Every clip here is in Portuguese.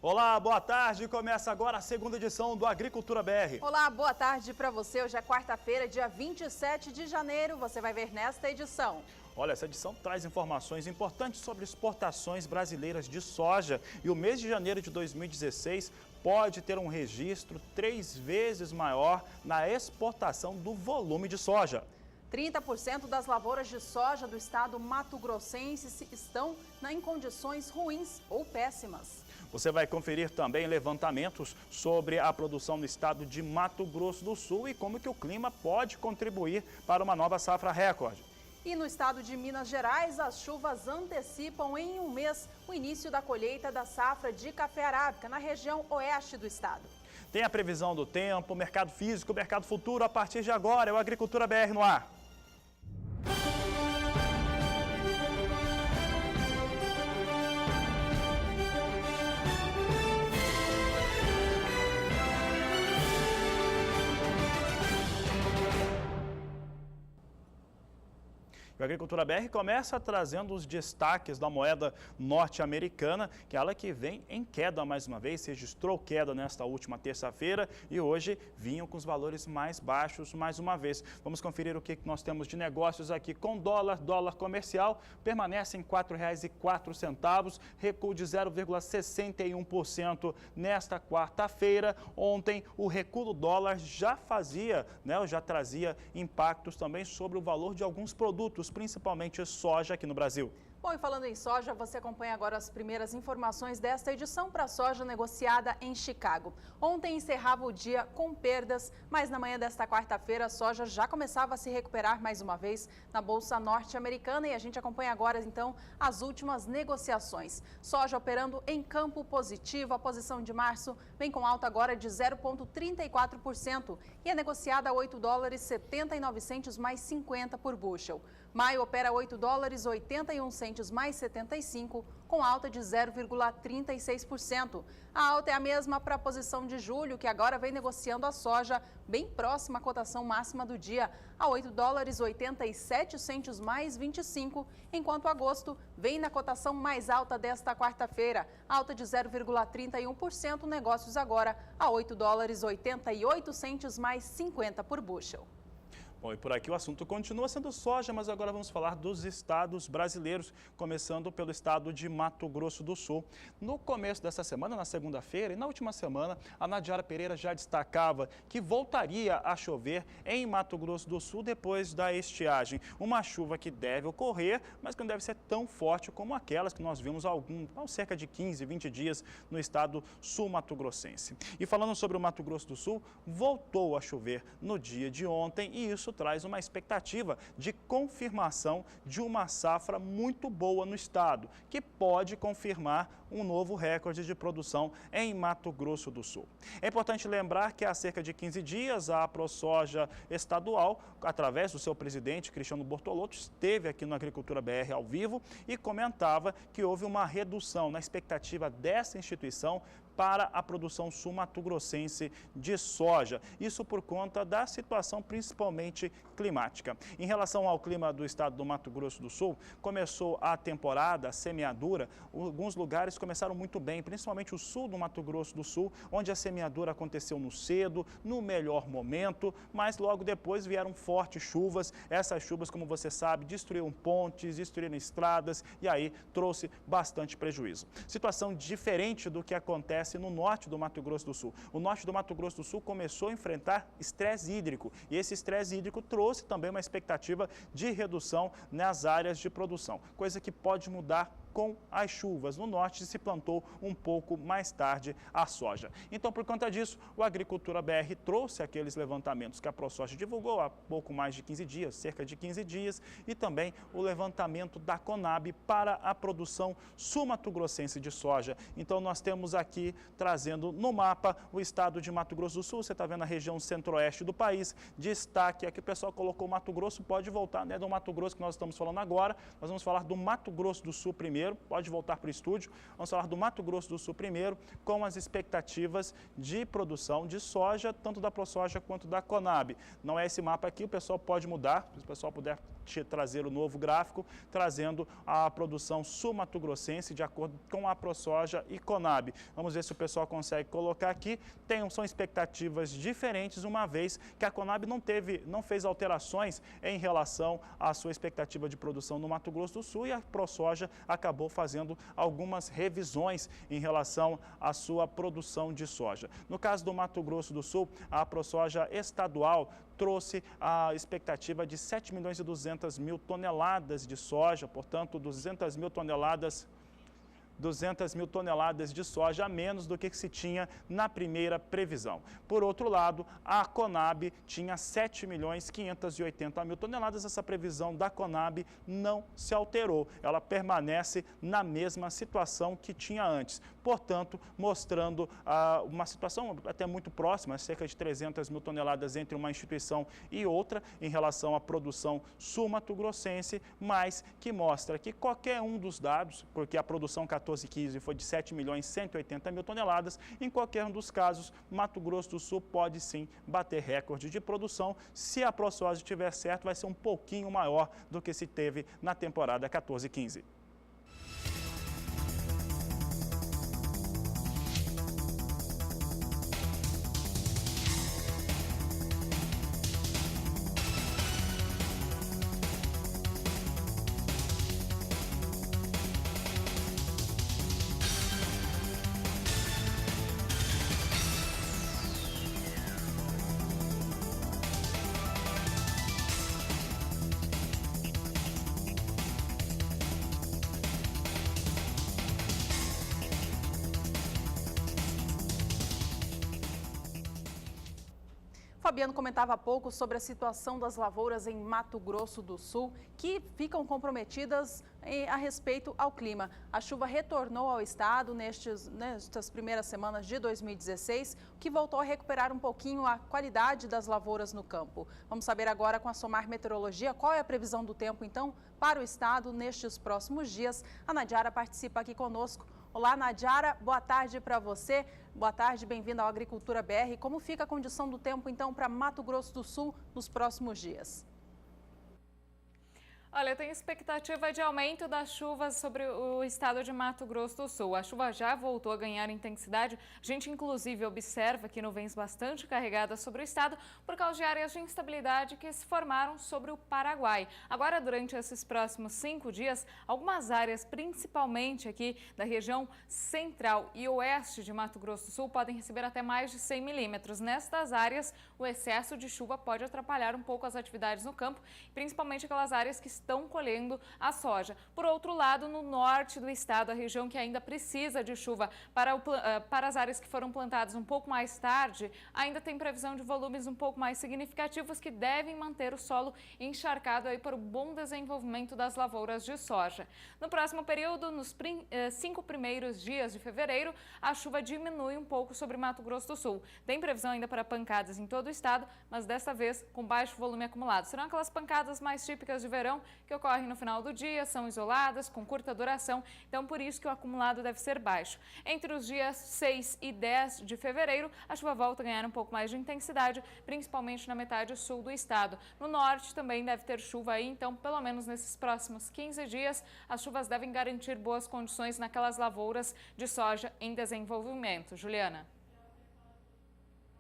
Olá, boa tarde. Começa agora a segunda edição do Agricultura BR. Olá, boa tarde para você. Hoje é quarta-feira, dia 27 de janeiro. Você vai ver nesta edição. Olha, essa edição traz informações importantes sobre exportações brasileiras de soja. E o mês de janeiro de 2016 pode ter um registro 3 vezes maior na exportação do volume de soja. 30% das lavouras de soja do estado mato-grossense estão em condições ruins ou péssimas. Você vai conferir também levantamentos sobre a produção no estado de Mato Grosso do Sul e como que o clima pode contribuir para uma nova safra recorde. E no estado de Minas Gerais, as chuvas antecipam em um mês o início da colheita da safra de café arábica na região oeste do estado. Tem a previsão do tempo, mercado físico, mercado futuro a partir de agora. É o Agricultura BR no ar. O Agricultura BR começa trazendo os destaques da moeda norte-americana, que é ela que vem em queda mais uma vez, registrou queda nesta última terça-feira e hoje vinham com os valores mais baixos mais uma vez. Vamos conferir o que nós temos de negócios aqui com dólar. Dólar comercial permanece em R$ 4,04, recuo de 0,61% nesta quarta-feira. Ontem o recuo do dólar já trazia impactos também sobre o valor de alguns produtos, principalmente soja aqui no Brasil. Bom, e falando em soja, você acompanha agora as primeiras informações desta edição para a soja negociada em Chicago. Ontem encerrava o dia com perdas, mas na manhã desta quarta-feira a soja já começava a se recuperar mais uma vez na Bolsa Norte-Americana e a gente acompanha agora então as últimas negociações. Soja operando em campo positivo, a posição de março vem com alta agora de 0,34% e é negociada a $8,79 mais 50 por bushel. Maio opera $8,81 mais 75, com alta de 0,36%. A alta é a mesma para a posição de julho, que agora vem negociando a soja bem próxima à cotação máxima do dia, a $8,87 mais 25, enquanto agosto vem na cotação mais alta desta quarta-feira, alta de 0,31%, negócios agora a $8,88 mais 50 por bushel. Bom, e por aqui o assunto continua sendo soja, mas agora vamos falar dos estados brasileiros, começando pelo estado de Mato Grosso do Sul. No começo dessa semana, na segunda-feira e na última semana, a Nadiara Pereira já destacava que voltaria a chover em Mato Grosso do Sul depois da estiagem. Uma chuva que deve ocorrer, mas que não deve ser tão forte como aquelas que nós vimos há cerca de 15, 20 dias no estado sul-mato-grossense. E falando sobre o Mato Grosso do Sul, voltou a chover no dia de ontem e isso traz uma expectativa de confirmação de uma safra muito boa no estado, que pode confirmar um novo recorde de produção em Mato Grosso do Sul. É importante lembrar que há cerca de 15 dias a ProSoja estadual, através do seu presidente Cristiano Bortolotto, esteve aqui no Agricultura BR ao vivo e comentava que houve uma redução na expectativa dessa instituição para a produção sul-mato-grossense de soja. Isso por conta da situação principalmente climática. Em relação ao clima do estado do Mato Grosso do Sul, começou a temporada, a semeadura. Alguns lugares começaram muito bem, principalmente o sul do Mato Grosso do Sul, onde a semeadura aconteceu no cedo, no melhor momento, mas logo depois vieram fortes chuvas. Essas chuvas, como você sabe, destruíram pontes, destruíram estradas e aí trouxe bastante prejuízo. Situação diferente do que acontece no norte do Mato Grosso do Sul. O norte do Mato Grosso do Sul começou a enfrentar estresse hídrico e esse estresse hídrico trouxe também uma expectativa de redução nas áreas de produção, coisa que pode mudar com as chuvas. No norte se plantou um pouco mais tarde a soja. Então, por conta disso, o Agricultura BR trouxe aqueles levantamentos que a ProSoja divulgou há pouco mais de 15 dias, cerca de 15 dias, e também o levantamento da Conab para a produção sul-mato-grossense de soja. Então, nós temos aqui, trazendo no mapa, o estado de Mato Grosso do Sul. Você está vendo a região centro-oeste do país. Destaque aqui, o pessoal colocou Mato Grosso, pode voltar, né, do Mato Grosso que nós estamos falando agora. Nós vamos falar do Mato Grosso do Sul primeiro. Pode voltar para o estúdio. Vamos falar do Mato Grosso do Sul primeiro, com as expectativas de produção de soja, tanto da ProSoja quanto da Conab. Não é esse mapa aqui, o pessoal pode mudar, se o pessoal puder trazer o novo gráfico, trazendo a produção sul-mato-grossense de acordo com a ProSoja e Conab. Vamos ver se o pessoal consegue colocar aqui. São expectativas diferentes, uma vez que a Conab não fez alterações em relação à sua expectativa de produção no Mato Grosso do Sul, e a ProSoja acabou fazendo algumas revisões em relação à sua produção de soja. No caso do Mato Grosso do Sul, a ProSoja estadual trouxe a expectativa de 7.200.000 toneladas de soja, portanto 200.000 toneladas de soja a menos do que se tinha na primeira previsão. Por outro lado, a Conab tinha 7.580.000 toneladas. Essa previsão da Conab não se alterou. Ela permanece na mesma situação que tinha antes. Portanto, mostrando uma situação até muito próxima, cerca de 300.000 toneladas entre uma instituição e outra em relação à produção sul-mato-grossense, mas que mostra que qualquer um dos dados, porque a produção 14-15 foi de 7.180.000 toneladas, em qualquer um dos casos, Mato Grosso do Sul pode sim bater recorde de produção. Se a ProSoja estiver certo, vai ser um pouquinho maior do que se teve na temporada 14-15. Fabiano comentava há pouco sobre a situação das lavouras em Mato Grosso do Sul, que ficam comprometidas a respeito ao clima. A chuva retornou ao estado nestas primeiras semanas de 2016, o que voltou a recuperar um pouquinho a qualidade das lavouras no campo. Vamos saber agora com a Somar Meteorologia qual é a previsão do tempo, então, para o estado nestes próximos dias. A Nadiara participa aqui conosco. Olá, Nadiara, boa tarde para você. Boa tarde, bem-vinda ao Agricultura BR. Como fica a condição do tempo, então, para Mato Grosso do Sul nos próximos dias? Olha, tem expectativa de aumento das chuvas sobre o estado de Mato Grosso do Sul. A chuva já voltou a ganhar intensidade. A gente, inclusive, observa que nuvens bastante carregadas sobre o estado por causa de áreas de instabilidade que se formaram sobre o Paraguai. Agora, durante esses próximos 5 dias, algumas áreas, principalmente aqui da região central e oeste de Mato Grosso do Sul, podem receber até mais de 100 milímetros. Nestas áreas, o excesso de chuva pode atrapalhar um pouco as atividades no campo, principalmente aquelas áreas que estão colhendo a soja. Por outro lado, no norte do estado, a região que ainda precisa de chuva para as áreas que foram plantadas um pouco mais tarde, ainda tem previsão de volumes um pouco mais significativos que devem manter o solo encharcado aí para o bom desenvolvimento das lavouras de soja. No próximo período, nos 5 primeiros dias de fevereiro, a chuva diminui um pouco sobre Mato Grosso do Sul. Tem previsão ainda para pancadas em todo o estado, mas desta vez com baixo volume acumulado. Serão aquelas pancadas mais típicas de verão que ocorrem no final do dia, são isoladas, com curta duração, então por isso que o acumulado deve ser baixo. Entre os dias 6 e 10 de fevereiro, a chuva volta a ganhar um pouco mais de intensidade, principalmente na metade sul do estado. No norte também deve ter chuva aí, então pelo menos nesses próximos 15 dias, as chuvas devem garantir boas condições naquelas lavouras de soja em desenvolvimento. Juliana.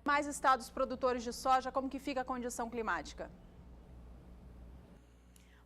Mais estados produtores de soja, como que fica a condição climática?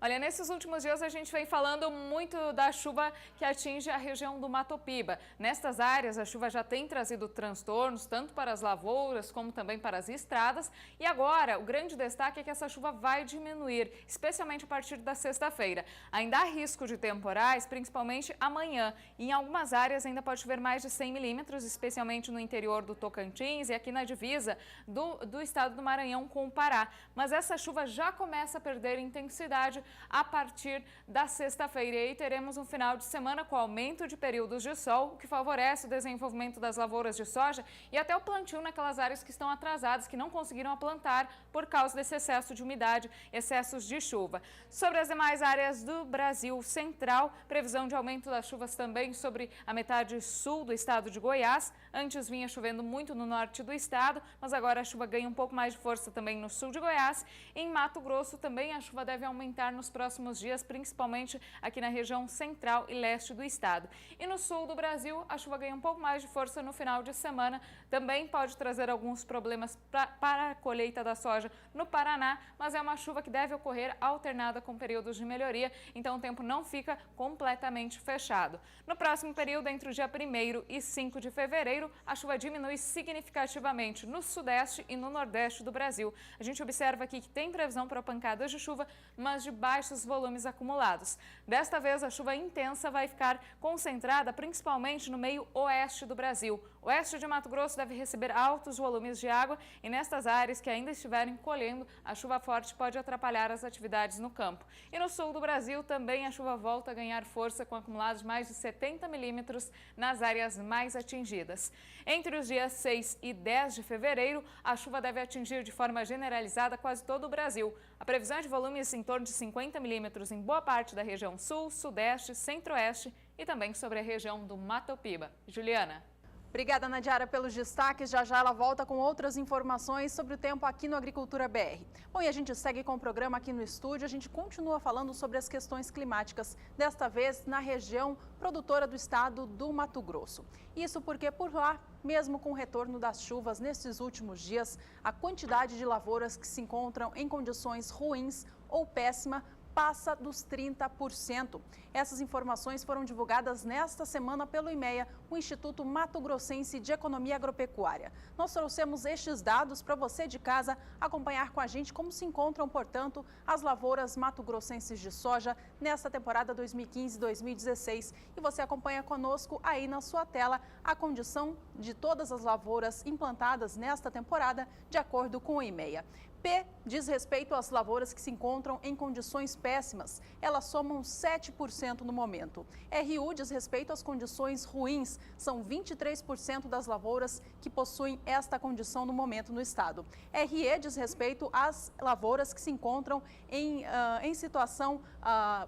Olha, nesses últimos dias a gente vem falando muito da chuva que atinge a região do Mato Piba. Nestas áreas, a chuva já tem trazido transtornos, tanto para as lavouras como também para as estradas. E agora, o grande destaque é que essa chuva vai diminuir, especialmente a partir da sexta-feira. Ainda há risco de temporais, principalmente amanhã. Em algumas áreas ainda pode chover mais de 100 milímetros, especialmente no interior do Tocantins e aqui na divisa do estado do Maranhão com o Pará. Mas essa chuva já começa a perder intensidade a partir da sexta-feira. E aí teremos um final de semana com aumento de períodos de sol, o que favorece o desenvolvimento das lavouras de soja e até o plantio naquelas áreas que estão atrasadas, que não conseguiram plantar por causa desse excesso de umidade, excessos de chuva. Sobre as demais áreas do Brasil Central, previsão de aumento das chuvas também sobre a metade sul do estado de Goiás. Antes vinha chovendo muito no norte do estado, mas agora a chuva ganha um pouco mais de força também no sul de Goiás. Em Mato Grosso também a chuva deve aumentar no nos próximos dias, principalmente aqui na região central e leste do estado. E no sul do Brasil, a chuva ganha um pouco mais de força no final de semana. Também pode trazer alguns problemas para a colheita da soja no Paraná, mas é uma chuva que deve ocorrer alternada com períodos de melhoria, então o tempo não fica completamente fechado. No próximo período, entre o dia 1º e 5 de fevereiro, a chuva diminui significativamente no sudeste e no nordeste do Brasil. A gente observa aqui que tem previsão para pancadas de chuva, mas de baixos volumes acumulados. Desta vez, a chuva intensa vai ficar concentrada principalmente no meio oeste do Brasil. O oeste de Mato Grosso deve receber altos volumes de água e nestas áreas que ainda estiverem colhendo, a chuva forte pode atrapalhar as atividades no campo. E no sul do Brasil também a chuva volta a ganhar força com acumulados de mais de 70 milímetros nas áreas mais atingidas. Entre os dias 6 e 10 de fevereiro, a chuva deve atingir de forma generalizada quase todo o Brasil. A previsão é de volumes em torno de 50 milímetros em boa parte da região sul, sudeste, centro-oeste e também sobre a região do Mato Piba. Juliana. Obrigada, Nadiara, pelos destaques. Já já ela volta com outras informações sobre o tempo aqui no Agricultura BR. Bom, e a gente segue com o programa aqui no estúdio. A gente continua falando sobre as questões climáticas, desta vez na região produtora do estado do Mato Grosso. Isso porque por lá, mesmo com o retorno das chuvas nesses últimos dias, a quantidade de lavouras que se encontram em condições ruins ou péssimas passa dos 30%. Essas informações foram divulgadas nesta semana pelo IMEA, o Instituto Mato Grossense de Economia Agropecuária. Nós trouxemos estes dados para você de casa acompanhar com a gente como se encontram, portanto, as lavouras mato-grossenses de soja nesta temporada 2015-2016. E você acompanha conosco aí na sua tela a condição de todas as lavouras implantadas nesta temporada, de acordo com o IMEA. P diz respeito às lavouras que se encontram em condições péssimas. Elas somam 7% no momento. RU diz respeito às condições ruins. São 23% das lavouras que possuem esta condição no momento no estado. RE diz respeito às lavouras que se encontram em situação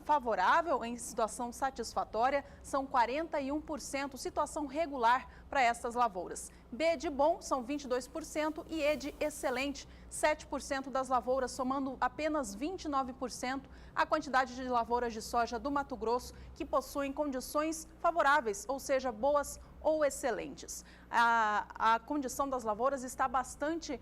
favorável, em situação satisfatória. São 41%, situação regular para estas lavouras. B de bom são 22% e E de excelente, 7% das lavouras, somando apenas 29% a quantidade de lavouras de soja do Mato Grosso que possuem condições favoráveis, ou seja, boas ou excelentes. A condição das lavouras está bastante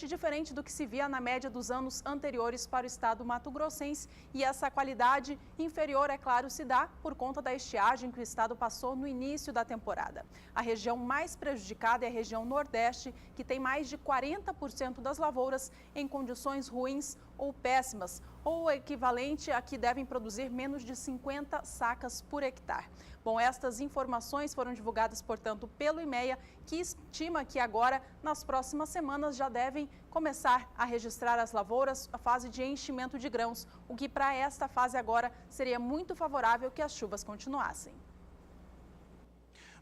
diferente do que se via na média dos anos anteriores para o estado mato-grossense, e essa qualidade inferior, é claro, se dá por conta da estiagem que o estado passou no início da temporada. A região mais prejudicada é a região nordeste, que tem mais de 40% das lavouras em condições ruins ou péssimas, ou equivalente a que devem produzir menos de 50 sacas por hectare. Bom, estas informações foram divulgadas, portanto, pelo IMEA, que estima que agora, nas próximas semanas, já devem começar a registrar as lavouras, a fase de enchimento de grãos, o que para esta fase agora seria muito favorável que as chuvas continuassem.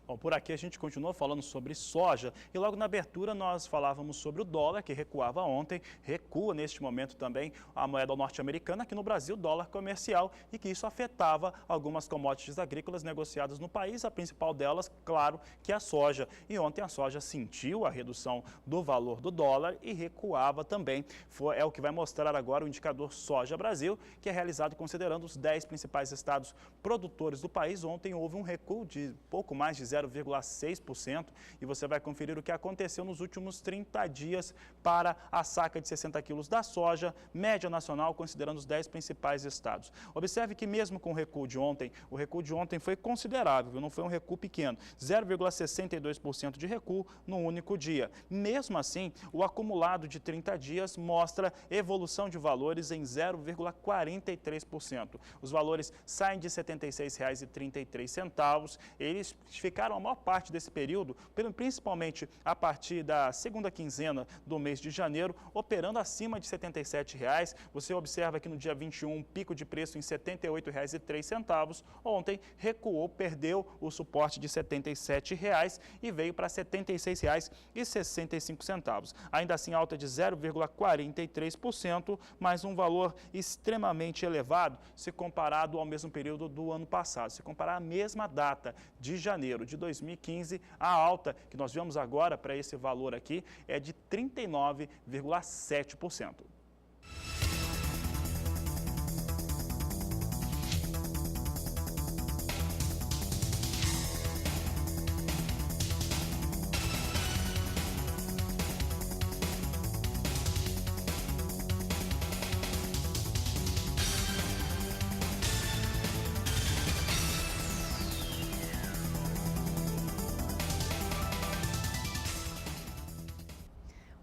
Bom, por aqui a gente continua falando sobre soja e logo na abertura nós falávamos sobre o dólar, que recuava ontem, recua neste momento também a moeda norte-americana, aqui no Brasil, dólar comercial, e que isso afetava algumas commodities agrícolas negociadas no país, a principal delas, claro, que é a soja. E ontem a soja sentiu a redução do valor do dólar e recuava também. É o que vai mostrar agora o indicador Soja Brasil, que é realizado considerando os 10 principais estados produtores do país. Ontem houve um recuo de pouco mais de 0,6%, e você vai conferir o que aconteceu nos últimos 30 dias para a saca de 60 quilos da soja, média nacional, considerando os 10 principais estados. Observe que mesmo com o recuo de ontem foi considerável, não foi um recuo pequeno, 0,62% de recuo no único dia. Mesmo assim, o acumulado de 30 dias mostra evolução de valores em 0,43%. Os valores saem de R$ 76,33, eles ficaram a maior parte desse período, principalmente a partir da segunda quinzena do mês de janeiro, operando acima de R$ 77,00. Você observa que no dia 21, um pico de preço em R$ 78,03. Ontem recuou, perdeu o suporte de R$ 77,00 e veio para R$ 76,65. Ainda assim, alta de 0,43%, mas um valor extremamente elevado se comparado ao mesmo período do ano passado. Se comparar a mesma data de janeiro de 2015, a alta que nós vemos agora para esse valor aqui é de 39,7%.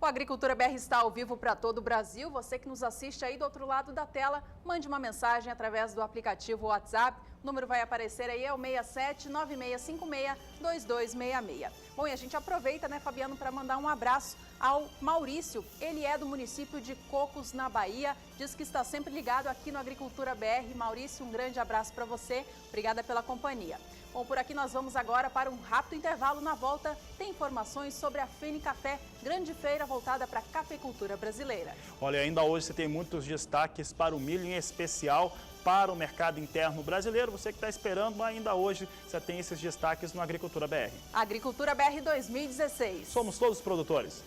Agricultura BR está ao vivo para todo o Brasil. Você que nos assiste aí do outro lado da tela, mande uma mensagem através do aplicativo WhatsApp. O número vai aparecer aí, é o 6796562266. Bom, e a gente aproveita, né, Fabiano, para mandar um abraço ao Maurício. Ele é do município de Cocos, na Bahia. Diz que está sempre ligado aqui no Agricultura BR. Maurício, um grande abraço para você. Obrigada pela companhia. Bom, por aqui nós vamos agora para um rápido intervalo. Na volta, tem informações sobre a FENICAFÉ, grande feira voltada para a cafeicultura brasileira. Olha, ainda hoje você tem muitos destaques para o milho, em especial para o mercado interno brasileiro. Você que está esperando, ainda hoje você tem esses destaques no Agricultura BR. Agricultura BR 2016. Somos todos produtores.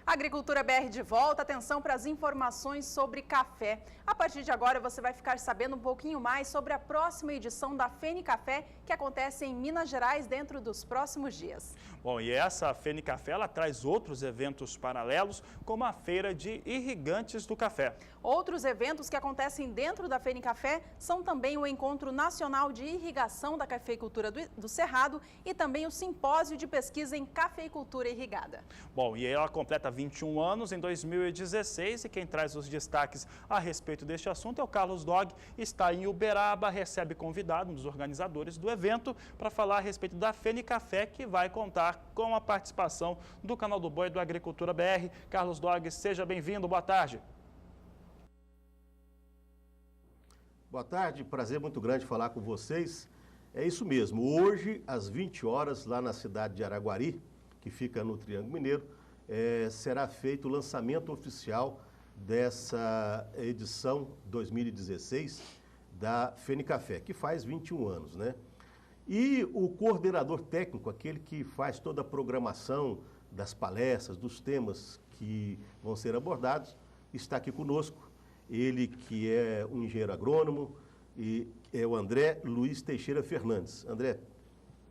Agricultura BR de volta, atenção para as informações sobre café. A partir de agora você vai ficar sabendo um pouquinho mais sobre a próxima edição da FENICAFÉ, que acontece em Minas Gerais dentro dos próximos dias. Bom, e essa FENICAFÉ, ela traz outros eventos paralelos, como a Feira de Irrigantes do Café. Outros eventos que acontecem dentro da FENICAFÉ são também o Encontro Nacional de Irrigação da Cafeicultura do Cerrado e também o Simpósio de Pesquisa em Cafeicultura Irrigada. Bom, e ela completa 21 anos em 2016 e quem traz os destaques a respeito deste assunto é o Carlos Dog, está em Uberaba, recebe convidado, um dos organizadores do evento, para falar a respeito da FENICAFÉ, que vai contar com a participação do Canal do Boi do Agricultura BR. Carlos Dog, seja bem-vindo, boa tarde. Boa tarde, prazer muito grande falar com vocês. É isso mesmo, hoje às 20 horas, lá na cidade de Araguari, que fica no Triângulo Mineiro, será feito o lançamento oficial dessa edição 2016 da FENICAFÉ, que faz 21 anos, né? E o coordenador técnico, aquele que faz toda a programação das palestras, dos temas que vão ser abordados, está aqui conosco. Ele que é um engenheiro agrônomo e é o André Luiz Teixeira Fernandes. André,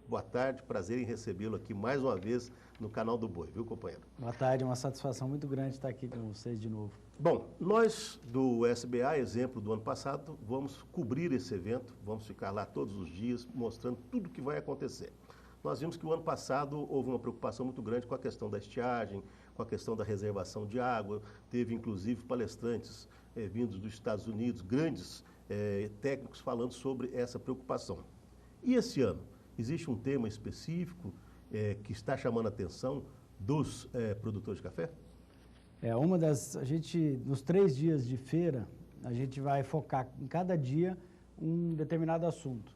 boa tarde, prazer em recebê-lo aqui mais uma vez no Canal do Boi, viu, companheiro? Boa tarde, é uma satisfação muito grande estar aqui com vocês de novo. Bom, nós do SBA, exemplo do ano passado, vamos cobrir esse evento, vamos ficar lá todos os dias mostrando tudo o que vai acontecer. Nós vimos que o ano passado houve uma preocupação muito grande com a questão da estiagem, com a questão da reservação de água, teve inclusive palestrantes vindos dos Estados Unidos, grandes técnicos falando sobre essa preocupação. E esse ano, existe um tema específico que está chamando a atenção dos produtores de café? Nos 3 dias de feira, a gente vai focar em cada dia um determinado assunto.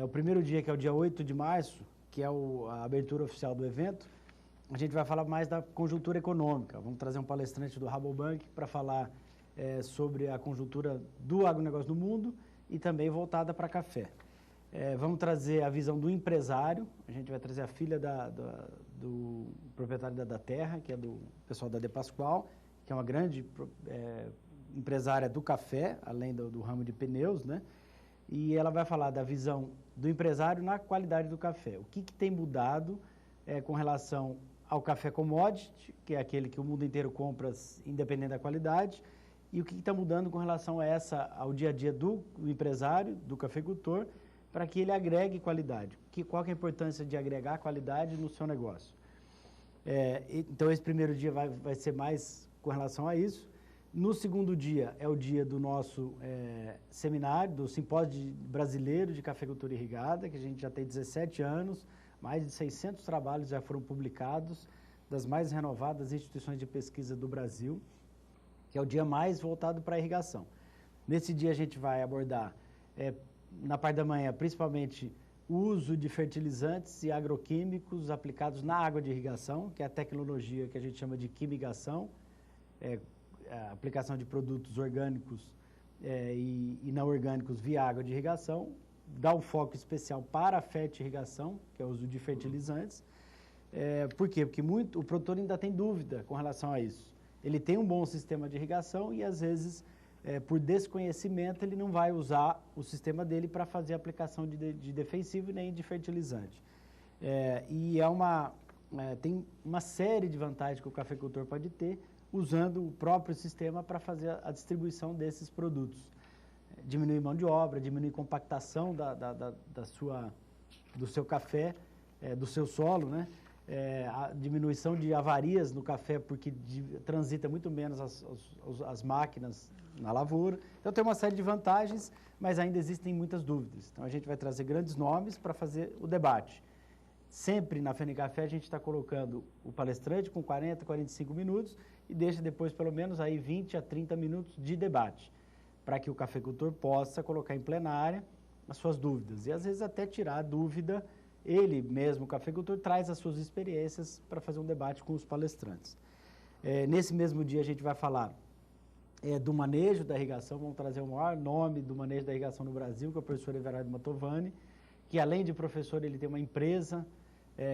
O primeiro dia, que é o dia 8 de março, que é a abertura oficial do evento, a gente vai falar mais da conjuntura econômica. Vamos trazer um palestrante do Rabobank para falar sobre a conjuntura do agronegócio no mundo e também voltada para café. Vamos trazer a visão do empresário, a gente vai trazer a filha do proprietário da terra, que é do pessoal da De Pascoal, que é uma grande empresária do café, além do ramo de pneus, né? E ela vai falar da visão do empresário na qualidade do café. O que tem mudado com relação ao café commodity, que é aquele que o mundo inteiro compra independente da qualidade, e o que está mudando com relação ao dia a dia do empresário, do cafeicultor, para que ele agregue qualidade. Qual que é a importância de agregar qualidade no seu negócio? Então, esse primeiro dia vai ser mais com relação a isso. No segundo dia, é o dia do nosso seminário, do Simpósio Brasileiro de Cafeicultura Irrigada, que a gente já tem 17 anos, mais de 600 trabalhos já foram publicados, das mais renovadas instituições de pesquisa do Brasil, que é o dia mais voltado para a irrigação. Nesse dia, a gente vai abordar, na parte da manhã, principalmente o uso de fertilizantes e agroquímicos aplicados na água de irrigação, que é a tecnologia que a gente chama de quimigação, a aplicação de produtos orgânicos e não orgânicos via água de irrigação, dá um foco especial para a fertirrigação, que é o uso de fertilizantes. Por quê? Porque o produtor ainda tem dúvida com relação a isso. Ele tem um bom sistema de irrigação e, às vezes, por desconhecimento, ele não vai usar o sistema dele para fazer a aplicação de defensivo nem de fertilizante. Tem uma série de vantagens que o cafeicultor pode ter usando o próprio sistema para fazer a distribuição desses produtos. Diminuir mão de obra, diminuir compactação do seu café, do seu solo, né? A diminuição de avarias no café, porque transita muito menos as máquinas na lavoura. Então, tem uma série de vantagens, mas ainda existem muitas dúvidas. Então, a gente vai trazer grandes nomes para fazer o debate. Sempre na FENICAFÉ a gente está colocando o palestrante com 40, 45 minutos e deixa depois pelo menos aí 20 a 30 minutos de debate, para que o cafeicultor possa colocar em plenária as suas dúvidas. E às vezes até tirar a dúvida, ele mesmo, o cafeicultor, traz as suas experiências para fazer um debate com os palestrantes. Nesse mesmo dia a gente vai falar do manejo da irrigação, vamos trazer o maior nome do manejo da irrigação no Brasil, que é o professor Everardo Mantovani, que além de professor ele tem uma empresa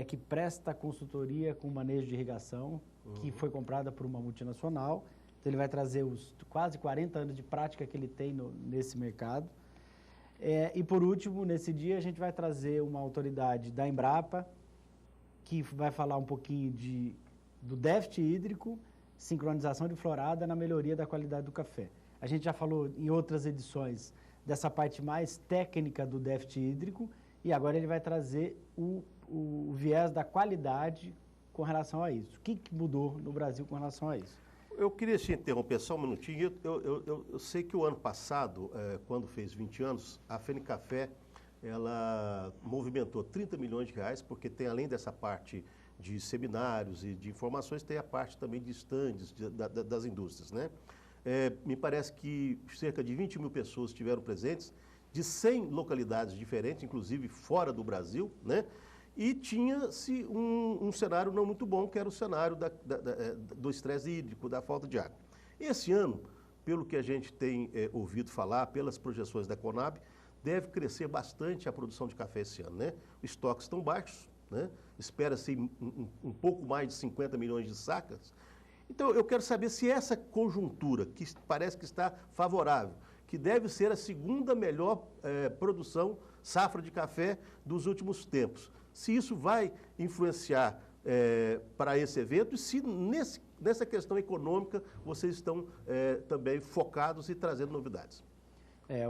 que presta consultoria com manejo de irrigação, que foi comprada por uma multinacional. Então ele vai trazer os quase 40 anos de prática que ele tem nesse mercado. E por último, nesse dia a gente vai trazer uma autoridade da Embrapa, que vai falar um pouquinho do déficit hídrico, sincronização de florada na melhoria da qualidade do café. A gente já falou em outras edições dessa parte mais técnica do déficit hídrico, e agora ele vai trazer o viés da qualidade com relação a isso. O que mudou no Brasil com relação a isso? Eu queria te interromper só um minutinho. Eu sei que o ano passado, quando fez 20 anos, a FENICAFÉ, ela movimentou 30 milhões de reais, porque tem, além dessa parte de seminários e de informações, tem a parte também de estandes das indústrias, né? Me parece que cerca de 20 mil pessoas estiveram presentes, de 100 localidades diferentes, inclusive fora do Brasil, né? E tinha-se um cenário não muito bom, que era o cenário do estresse hídrico, da falta de água. Esse ano, pelo que a gente tem ouvido falar, pelas projeções da Conab, deve crescer bastante a produção de café esse ano, né? Os estoques estão baixos, né? Espera-se um pouco mais de 50 milhões de sacas. Então, eu quero saber se essa conjuntura, que parece que está favorável, que deve ser a segunda melhor produção, safra de café dos últimos tempos, se isso vai influenciar para esse evento e se nessa questão econômica vocês estão também focados e trazendo novidades. É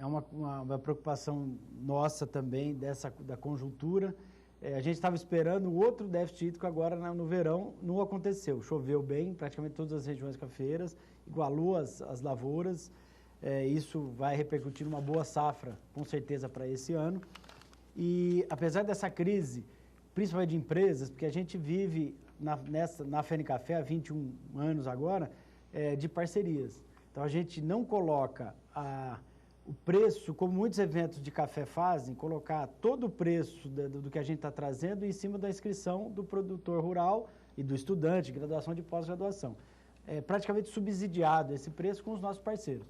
uma preocupação nossa também da conjuntura. A gente estava esperando outro déficit hídrico agora no verão, não aconteceu. Choveu bem em praticamente todas as regiões cafeeiras, igualou as lavouras. Isso vai repercutir numa boa safra, com certeza, para esse ano. E apesar dessa crise, principalmente de empresas, porque a gente vive na FENICAFÉ há 21 anos agora, de parcerias. Então a gente não coloca o preço, como muitos eventos de café fazem, colocar todo o preço do que a gente está trazendo em cima da inscrição do produtor rural e do estudante, graduação de pós-graduação. É praticamente subsidiado esse preço com os nossos parceiros.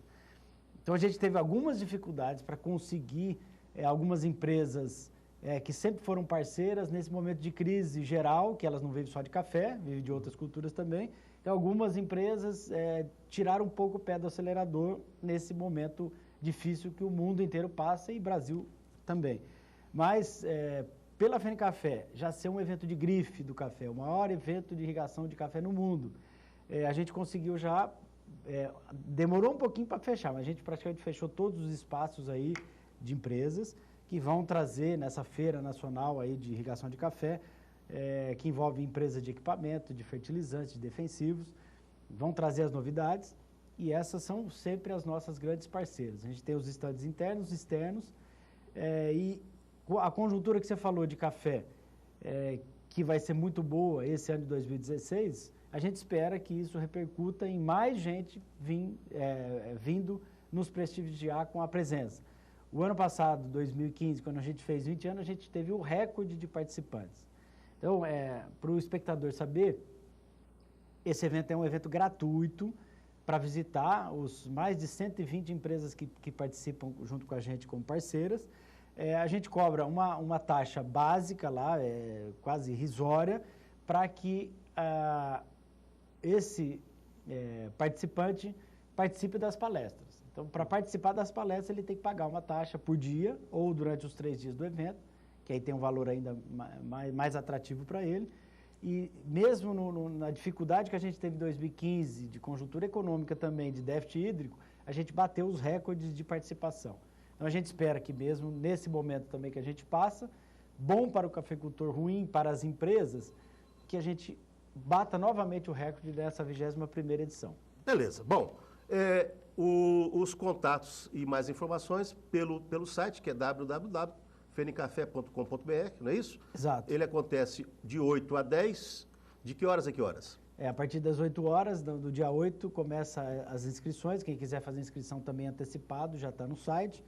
Então a gente teve algumas dificuldades para conseguir algumas empresas que sempre foram parceiras nesse momento de crise geral, que elas não vivem só de café, vivem de outras culturas também. Então algumas empresas tiraram um pouco o pé do acelerador nesse momento difícil que o mundo inteiro passa e Brasil também. Mas pela FENICAFÉ já ser um evento de grife do café, o maior evento de irrigação de café no mundo, a gente conseguiu já, demorou um pouquinho para fechar, mas a gente praticamente fechou todos os espaços aí de empresas que vão trazer nessa feira nacional aí de irrigação de café, que envolve empresas de equipamento, de fertilizantes, de defensivos, vão trazer as novidades e essas são sempre as nossas grandes parceiras. A gente tem os estandes internos, externos, e a conjuntura que você falou de café, que vai ser muito boa esse ano de 2016, a gente espera que isso repercuta em mais gente vindo nos prestigiar com a presença. O ano passado, 2015, quando a gente fez 20 anos, a gente teve o recorde de participantes. Então, para o espectador saber, esse evento é um evento gratuito para visitar os mais de 120 empresas que participam junto com a gente como parceiras. A gente cobra uma taxa básica lá, quase irrisória, para que esse participante participe das palestras. Então, para participar das palestras, ele tem que pagar uma taxa por dia ou durante os 3 dias do evento, que aí tem um valor ainda mais atrativo para ele. E mesmo na dificuldade que a gente teve em 2015, de conjuntura econômica também, de déficit hídrico, a gente bateu os recordes de participação. Então, a gente espera que mesmo nesse momento também que a gente passa, bom para o cafeicultor, ruim para as empresas, que a gente bata novamente o recorde dessa 21ª edição. Beleza. Bom, os contatos e mais informações pelo site, que é www.fenicafé.com.br, não é isso? Exato. Ele acontece de 8 a 10, de que horas a que horas? A partir das 8 horas do dia 8 começa as inscrições, quem quiser fazer inscrição também antecipado já está no site.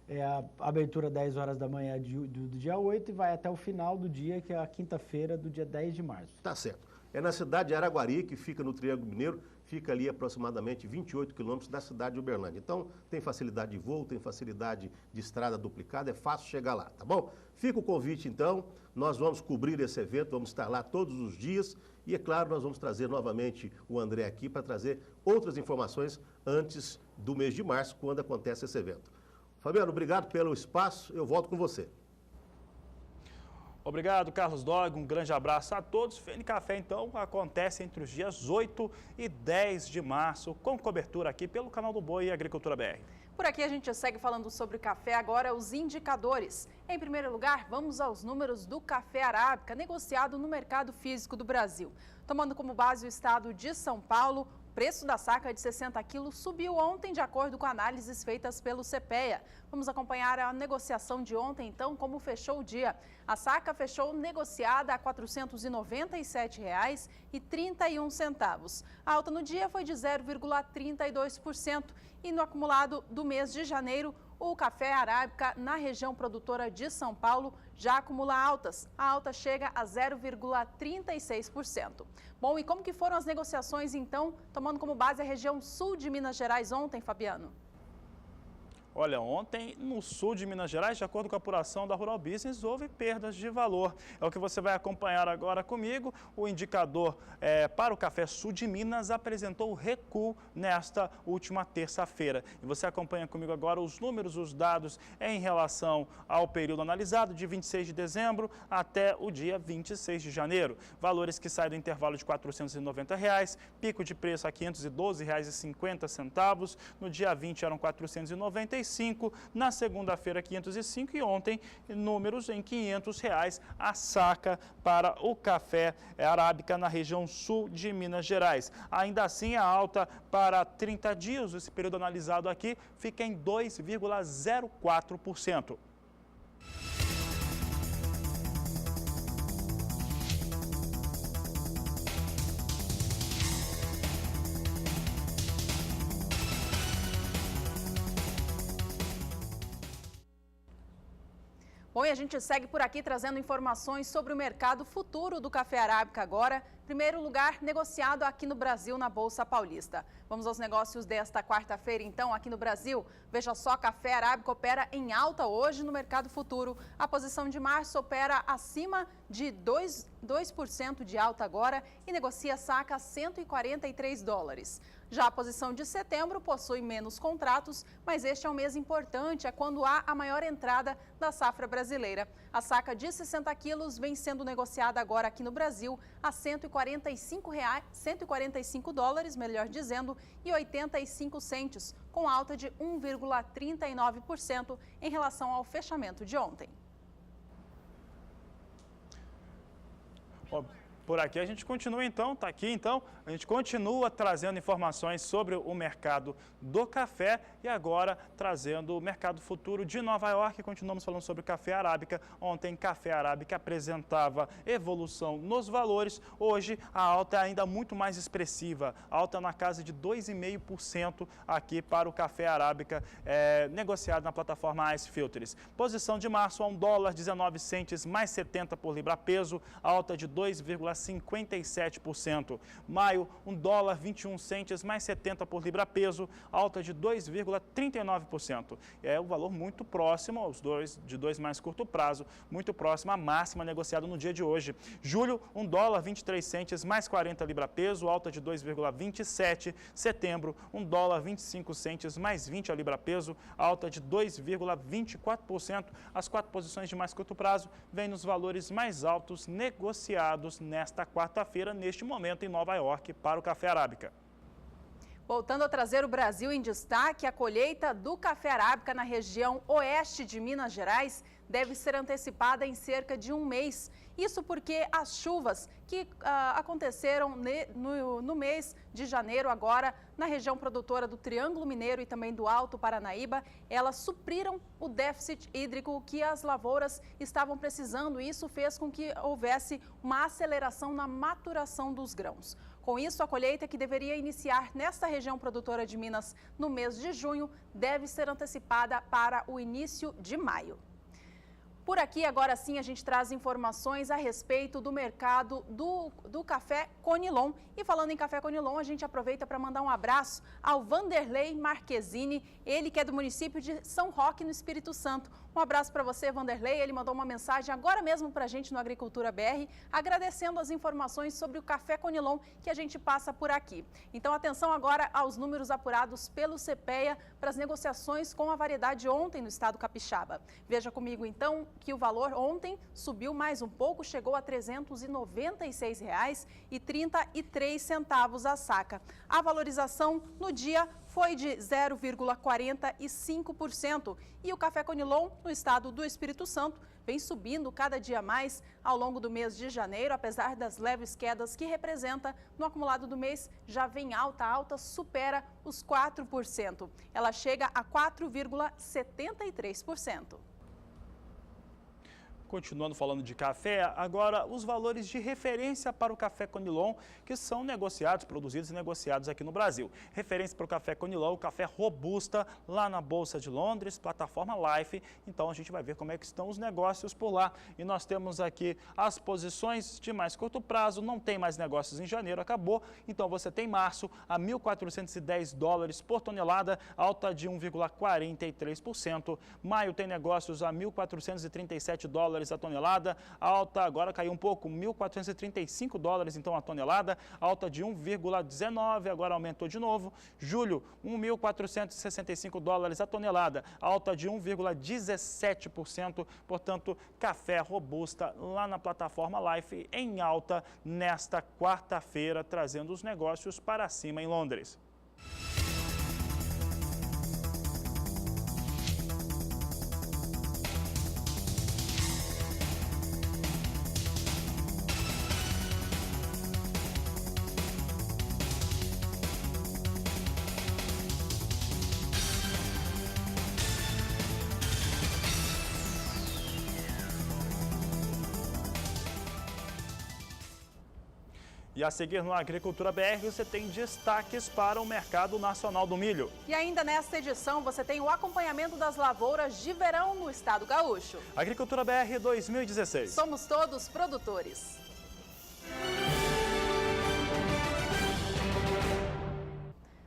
A abertura 10 horas da manhã do dia 8 e vai até o final do dia, que é a quinta-feira do dia 10 de março. Tá certo. É na cidade de Araguari, que fica no Triângulo Mineiro, fica ali aproximadamente 28 quilômetros da cidade de Uberlândia. Então, tem facilidade de voo, tem facilidade de estrada duplicada, é fácil chegar lá, tá bom? Fica o convite, então, nós vamos cobrir esse evento, vamos estar lá todos os dias e, é claro, nós vamos trazer novamente o André aqui para trazer outras informações antes do mês de março, quando acontece esse evento. Fabiano, obrigado pelo espaço, eu volto com você. Obrigado, Carlos Dog, um grande abraço a todos. Fenicafé, então, acontece entre os dias 8 e 10 de março, com cobertura aqui pelo canal do Boi e Agricultura BR. Por aqui a gente segue falando sobre café, agora os indicadores. Em primeiro lugar, vamos aos números do café arábica, negociado no mercado físico do Brasil. Tomando como base o estado de São Paulo, o preço da saca de 60 quilos subiu ontem, de acordo com análises feitas pelo CPEA. Vamos acompanhar a negociação de ontem, então, como fechou o dia. A saca fechou negociada a R$ 497,31. A alta no dia foi de 0,32%. E no acumulado do mês de janeiro, o café arábica na região produtora de São Paulo já acumula altas. A alta chega a 0,36%. Bom, e como que foram as negociações, então, tomando como base a região sul de Minas Gerais ontem, Fabiano? Olha, ontem no sul de Minas Gerais, de acordo com a apuração da Rural Business, houve perdas de valor. É o que você vai acompanhar agora comigo. O indicador para o café sul de Minas apresentou recuo nesta última terça-feira. E você acompanha comigo agora os números, os dados em relação ao período analisado, de 26 de dezembro até o dia 26 de janeiro. Valores que saem do intervalo de R$ 490, pico de preço a R$ 512,50. No dia 20 eram R$ 495. Na segunda-feira, 505 e ontem, números em R$ 500 a saca para o café arábica na região sul de Minas Gerais. Ainda assim, a alta para 30 dias, esse período analisado aqui, fica em 2,04%. Bom, e a gente segue por aqui trazendo informações sobre o mercado futuro do café arábica agora. Primeiro lugar, negociado aqui no Brasil, na Bolsa Paulista. Vamos aos negócios desta quarta-feira, então, aqui no Brasil. Veja só, café arábica opera em alta hoje no mercado futuro. A posição de março opera acima de 2% de alta agora e negocia saca a $143. Já a posição de setembro possui menos contratos, mas este é um mês importante, é quando há a maior entrada da safra brasileira. A saca de 60 quilos vem sendo negociada agora aqui no Brasil a $145, melhor dizendo, e 85 centes, com alta de 1,39% em relação ao fechamento de ontem. Por aqui a gente continua então, a gente continua trazendo informações sobre o mercado do café e agora trazendo o mercado futuro de Nova York. Continuamos falando sobre café arábica. Ontem, café arábica apresentava evolução nos valores. Hoje, a alta é ainda muito mais expressiva, alta na casa de 2,5% aqui para o café arábica negociado na plataforma Ice Filters. Posição de março a $1,19 mais 70 por libra peso, alta de 2,57%. Maio, $1,21 mais 70 por libra peso, alta de 2,39%. É um valor muito próximo aos de dois mais curto prazo, muito próximo à máxima negociada no dia de hoje. Julho, $1,23 mais 40 libra peso, alta de 2,27%. Setembro, $1,25 mais 20 a libra peso, alta de 2,24%. As quatro posições de mais curto prazo vêm nos valores mais altos negociados nesta quarta-feira, neste momento em Nova York, para o café arábica. Voltando a trazer o Brasil em destaque, a colheita do café arábica na região oeste de Minas Gerais deve ser antecipada em cerca de um mês. Isso porque as chuvas que aconteceram no mês de janeiro agora na região produtora do Triângulo Mineiro e também do Alto Paranaíba, elas supriram o déficit hídrico que as lavouras estavam precisando e isso fez com que houvesse uma aceleração na maturação dos grãos. Com isso, a colheita que deveria iniciar nesta região produtora de Minas no mês de junho deve ser antecipada para o início de maio. Por aqui, agora sim, a gente traz informações a respeito do mercado do café Conilon. E falando em café Conilon, a gente aproveita para mandar um abraço ao Vanderlei Marquezini, ele que é do município de São Roque, no Espírito Santo. Um abraço para você, Vanderlei. Ele mandou uma mensagem agora mesmo para a gente no Agricultura BR, agradecendo as informações sobre o café Conilon que a gente passa por aqui. Então, atenção agora aos números apurados pelo CPEA para as negociações com a variedade ontem no estado capixaba. Veja comigo, então, que o valor ontem subiu mais um pouco, chegou a R$ 396,33 a saca. A valorização no dia foi de 0,45% e o café Conilon no estado do Espírito Santo vem subindo cada dia mais ao longo do mês de janeiro, apesar das leves quedas que representa no acumulado do mês, já vem alta, supera os 4%. Ela chega a 4,73%. Continuando falando de café, agora os valores de referência para o café Conilon, que são negociados, produzidos e negociados aqui no Brasil. Referência para o café Conilon, o café Robusta, lá na Bolsa de Londres, plataforma Life. Então a gente vai ver como é que estão os negócios por lá. E nós temos aqui as posições de mais curto prazo, não tem mais negócios em janeiro, acabou. Então você tem março a $1.410 por tonelada, alta de 1,43%. Maio tem negócios a $1.437 a tonelada, alta agora caiu um pouco, $1.435 então a tonelada, alta de 1,19, agora aumentou de novo. Julho, $1.465 a tonelada, alta de 1,17%, portanto, café Robusta lá na plataforma Life em alta nesta quarta-feira, trazendo os negócios para cima em Londres. E a seguir no Agricultura BR você tem destaques para o mercado nacional do milho. E ainda nesta edição você tem o acompanhamento das lavouras de verão no estado gaúcho. Agricultura BR 2016. Somos todos produtores.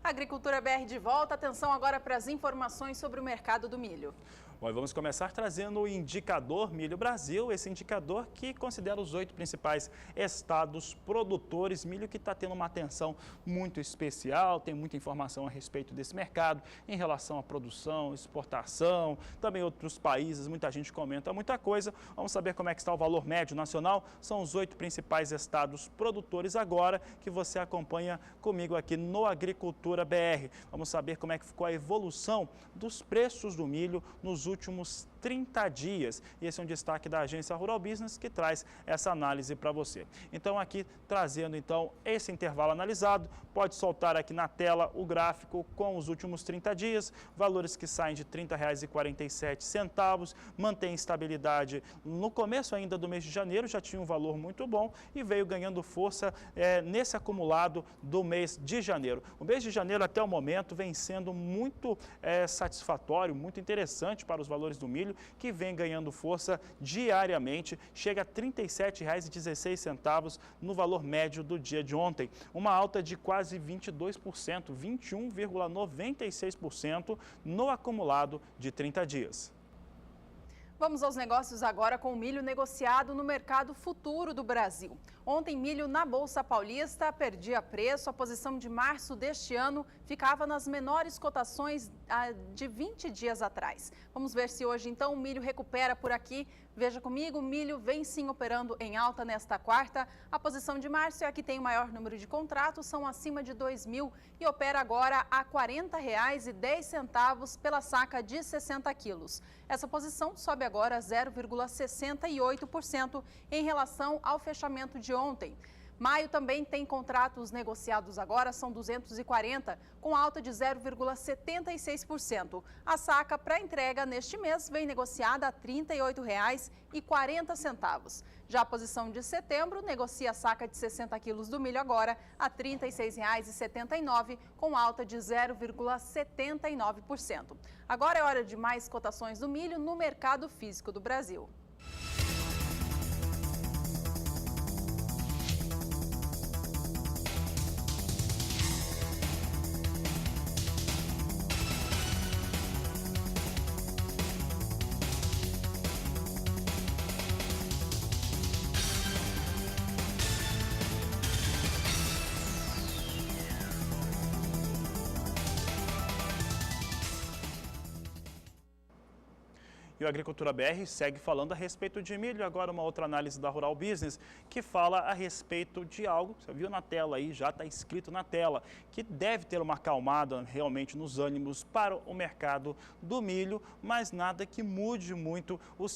Agricultura BR de volta. Atenção agora para as informações sobre o mercado do milho. Bom, vamos começar trazendo o indicador Milho Brasil, esse indicador que considera os 8 principais estados produtores. Milho que está tendo uma atenção muito especial, tem muita informação a respeito desse mercado, em relação à produção, exportação, também outros países, muita gente comenta muita coisa. Vamos saber como é que está o valor médio nacional, são os 8 principais estados produtores agora, que você acompanha comigo aqui no Agricultura BR. Vamos saber como é que ficou a evolução dos preços do milho nos últimos 30 dias. E esse é um destaque da Agência Rural Business que traz essa análise para você. Então aqui trazendo então esse intervalo analisado, pode soltar aqui na tela o gráfico com os últimos 30 dias, valores que saem de R$ 30,47, mantém estabilidade no começo ainda do mês de janeiro, já tinha um valor muito bom e veio ganhando força nesse acumulado do mês de janeiro. O mês de janeiro até o momento vem sendo muito satisfatório, muito interessante para os valores do milho, que vem ganhando força diariamente, chega a R$ 37,16 no valor médio do dia de ontem, uma alta de quase 22%, 21,96% no acumulado de 30 dias. Vamos aos negócios agora com o milho negociado no mercado futuro do Brasil. Ontem, milho na Bolsa Paulista perdia preço. A posição de março deste ano ficava nas menores cotações de 20 dias atrás. Vamos ver se hoje, então, o milho recupera por aqui. Veja comigo, o milho vem sim operando em alta nesta quarta. A posição de março é a que tem o maior número de contratos, são acima de 2.000 e opera agora a R$ 40,10 pela saca de 60 quilos. Essa posição sobe agora 0,68% em relação ao fechamento de ontem. Maio também tem contratos negociados agora, são 240, com alta de 0,76%. A saca para entrega neste mês vem negociada a R$ 38,40. Já a posição de setembro negocia a saca de 60 quilos do milho agora a R$ 36,79, com alta de 0,79%. Agora é hora de mais cotações do milho no mercado físico do Brasil. E o Agricultura BR segue falando a respeito de milho. Agora uma outra análise da Rural Business que fala a respeito de algo, você viu na tela aí, já está escrito na tela, que deve ter uma acalmada realmente nos ânimos para o mercado do milho, mas nada que mude muito o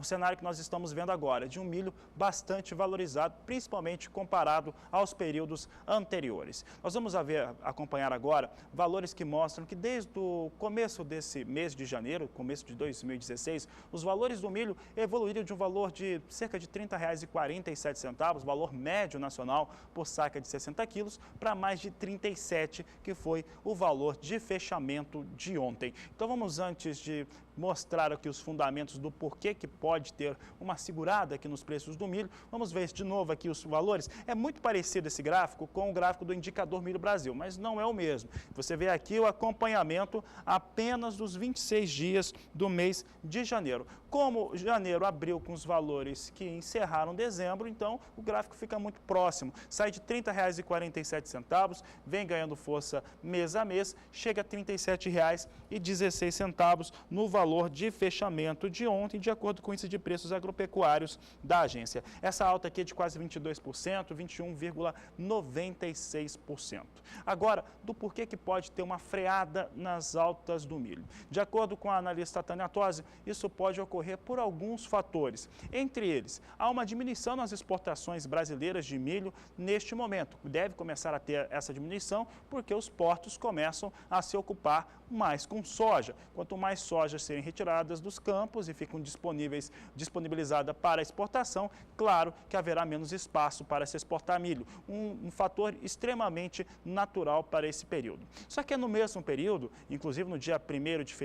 cenário que nós estamos vendo agora, de um milho bastante valorizado, principalmente comparado aos períodos anteriores. Nós vamos acompanhar agora valores que mostram que desde o começo desse mês de janeiro, começo de 2016, os valores do milho evoluíram de um valor de cerca de R$ 30,47, valor médio nacional por saca de 60 quilos, para mais de 37, que foi o valor de fechamento de ontem. Então vamos, antes de mostrar aqui os fundamentos do porquê que pode ter uma segurada aqui nos preços do milho, vamos ver de novo aqui os valores. É muito parecido esse gráfico com o gráfico do indicador Milho Brasil, mas não é o mesmo. Você vê aqui o acompanhamento apenas dos 26 dias do mês de janeiro. Como janeiro abriu com os valores que encerraram dezembro, então o gráfico fica muito próximo. Sai de R$ 30,47, vem ganhando força mês a mês, chega a R$ 37,16 no valor de fechamento de ontem, de acordo com o índice de preços agropecuários da agência. Essa alta aqui é de quase 22%, 21,96%. Agora, do porquê que pode ter uma freada nas altas do milho. De acordo com a analista Tânia Tosi, isso pode ocorrer por alguns fatores. Entre eles, há uma diminuição nas exportações brasileiras de milho neste momento. Deve começar a ter essa diminuição porque os portos começam a se ocupar mais com soja. Quanto mais soja serem retiradas dos campos e ficam disponibilizada para exportação, claro que haverá menos espaço para se exportar milho. Um fator extremamente natural para esse período. Só que é no mesmo período, inclusive no dia 1º de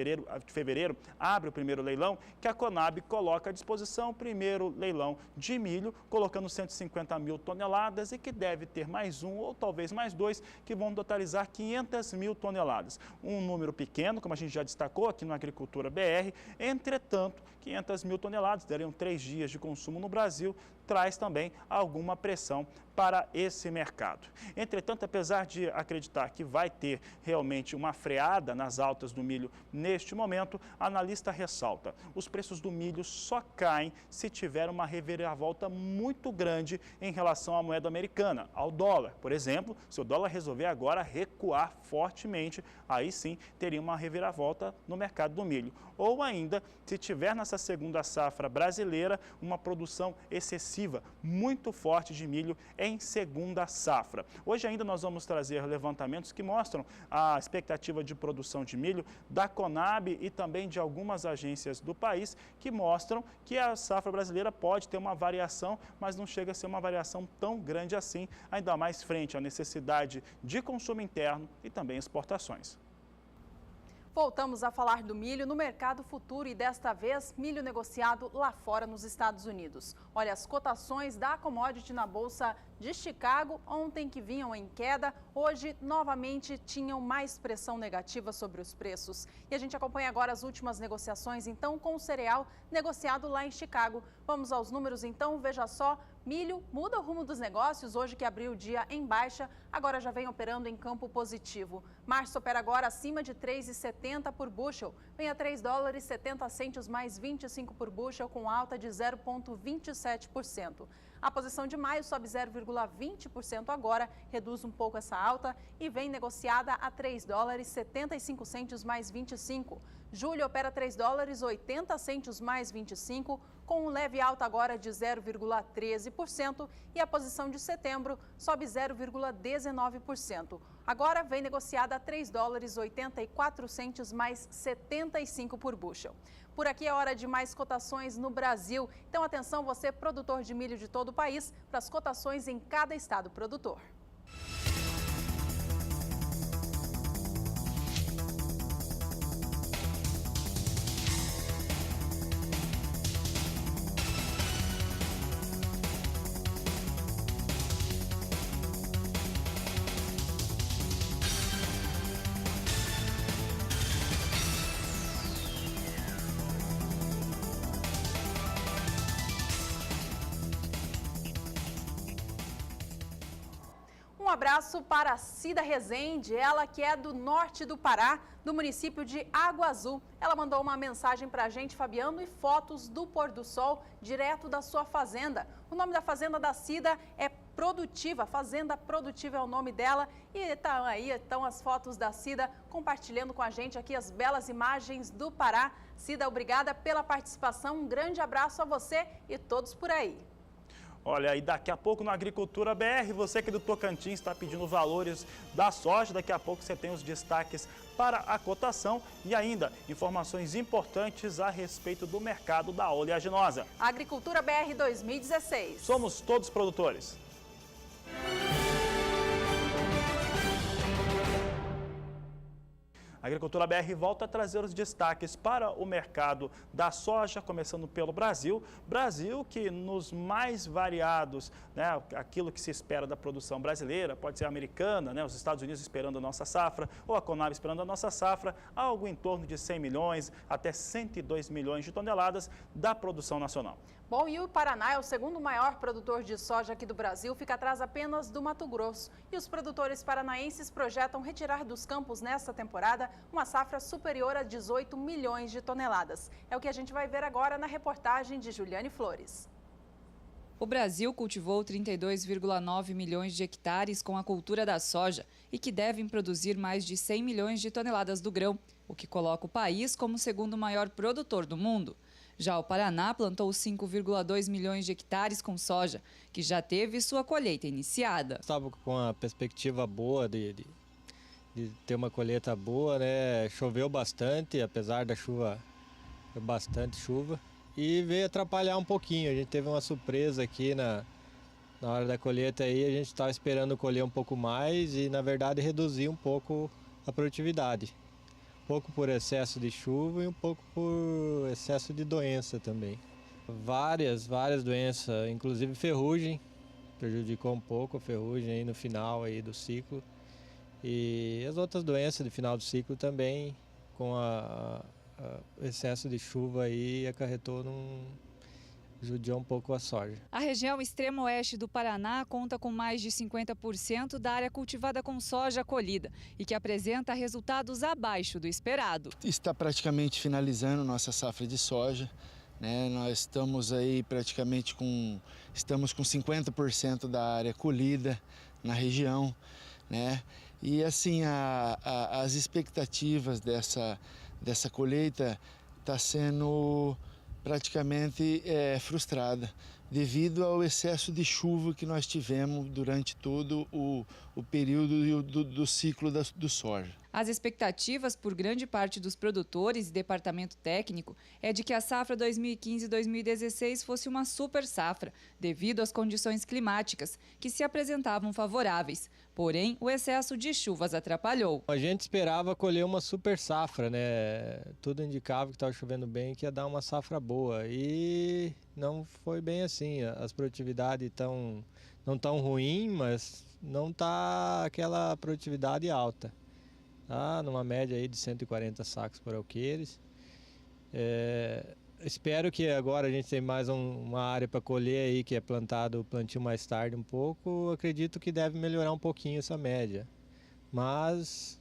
fevereiro, abre o primeiro leilão, que a Conab coloca à disposição o primeiro leilão de milho, colocando 150 mil toneladas e que deve ter mais um ou talvez mais dois, que vão totalizar 500 mil toneladas. Um número pequeno, como a gente já destacou aqui no Agricultura BR, entretanto, 500 mil toneladas, dariam 3 dias de consumo no Brasil, traz também alguma pressão para esse mercado. Entretanto, apesar de acreditar que vai ter realmente uma freada nas altas do milho neste momento, a analista ressalta: os preços do milho só caem se tiver uma reviravolta muito grande em relação à moeda americana, ao dólar. Por exemplo, se o dólar resolver agora recuar fortemente, aí sim teria uma reviravolta no mercado do milho. Ou ainda, se tiver nessa segunda safra brasileira uma produção excessiva, muito forte de milho em segunda safra. Hoje ainda nós vamos trazer levantamentos que mostram a expectativa de produção de milho da Conab e também de algumas agências do país, que mostram que a safra brasileira pode ter uma variação, mas não chega a ser uma variação tão grande assim, ainda mais frente à necessidade de consumo interno e também exportações. Voltamos a falar do milho no mercado futuro e desta vez milho negociado lá fora nos Estados Unidos. Olha, as cotações da commodity na Bolsa de Chicago, ontem que vinham em queda, hoje novamente tinham mais pressão negativa sobre os preços. E a gente acompanha agora as últimas negociações, então, com o cereal negociado lá em Chicago. Vamos aos números, então, veja só. Milho muda o rumo dos negócios, hoje que abriu o dia em baixa, agora já vem operando em campo positivo. Março opera agora acima de 3,70 por bushel, vem a 3 dólares 70 centos mais 25 por bushel, com alta de 0,27%. A posição de maio sobe 0,20% agora, reduz um pouco essa alta e vem negociada a 3 dólares 75 centos mais 25. Julho opera 3 dólares 80 centos mais 25, com um leve alta agora de 0,13%, e a posição de setembro sobe 0,19%. Agora vem negociada a 3 dólares 84 centos mais 75 por bushel. Por aqui é hora de mais cotações no Brasil. Então atenção, você produtor de milho de todo o país, para as cotações em cada estado produtor. Um abraço para a Cida Rezende, ela que é do norte do Pará, do município de Água Azul. Ela mandou uma mensagem para a gente, Fabiano, e fotos do pôr do sol direto da sua fazenda. O nome da fazenda da Cida é Produtiva, Fazenda Produtiva é o nome dela. E tá aí, estão as fotos da Cida compartilhando com a gente aqui as belas imagens do Pará. Cida, obrigada pela participação, um grande abraço a você e todos por aí. Olha, e daqui a pouco no Agricultura BR, você que é do Tocantins está pedindo valores da soja, daqui a pouco você tem os destaques para a cotação e ainda informações importantes a respeito do mercado da oleaginosa. Agricultura BR 2016. Somos todos produtores. A Agricultura BR volta a trazer os destaques para o mercado da soja, começando pelo Brasil. Brasil que nos mais variados, né, aquilo que se espera da produção brasileira, pode ser americana, né, os Estados Unidos esperando a nossa safra, ou a Conab esperando a nossa safra, algo em torno de 100 milhões até 102 milhões de toneladas da produção nacional. Bom, e o Paraná é o segundo maior produtor de soja aqui do Brasil, fica atrás apenas do Mato Grosso. E os produtores paranaenses projetam retirar dos campos nesta temporada uma safra superior a 18 milhões de toneladas. É o que a gente vai ver agora na reportagem de Juliane Flores. O Brasil cultivou 32,9 milhões de hectares com a cultura da soja e que devem produzir mais de 100 milhões de toneladas do grão, o que coloca o país como o segundo maior produtor do mundo. Já o Paraná plantou 5,2 milhões de hectares com soja, que já teve sua colheita iniciada. Estava com uma perspectiva boa de ter uma colheita boa, né? Choveu bastante, apesar da chuva, bastante chuva, e veio atrapalhar um pouquinho. A gente teve uma surpresa aqui na hora da colheita aí, a gente estava esperando colher um pouco mais e na verdade reduzir um pouco a produtividade. Um pouco por excesso de chuva e um pouco por excesso de doença também. Várias doenças, inclusive ferrugem, prejudicou um pouco a ferrugem aí no final aí do ciclo. E as outras doenças do final do ciclo também, com o excesso de chuva aí, acarretou judiou um pouco a soja. A região extremo oeste do Paraná conta com mais de 50% da área cultivada com soja colhida e que apresenta resultados abaixo do esperado. Está praticamente finalizando nossa safra de soja, né? Nós estamos aí praticamente com 50% da área colhida na região, né? E assim as expectativas dessa colheita está sendo praticamente frustrada devido ao excesso de chuva que nós tivemos durante todo o período do ciclo do soja. As expectativas por grande parte dos produtores e departamento técnico é de que a safra 2015-2016 fosse uma super safra, devido às condições climáticas, que se apresentavam favoráveis. Porém, o excesso de chuvas atrapalhou. A gente esperava colher uma super safra, né? Tudo indicava que estava chovendo bem, que ia dar uma safra boa. E não foi bem assim. As produtividades não tão ruins, mas não está aquela produtividade alta. Tá numa média aí de 140 sacos por alqueires. Espero que agora a gente tenha mais uma área para colher aí, que é plantado o plantio mais tarde um pouco. Acredito que deve melhorar um pouquinho essa média. Mas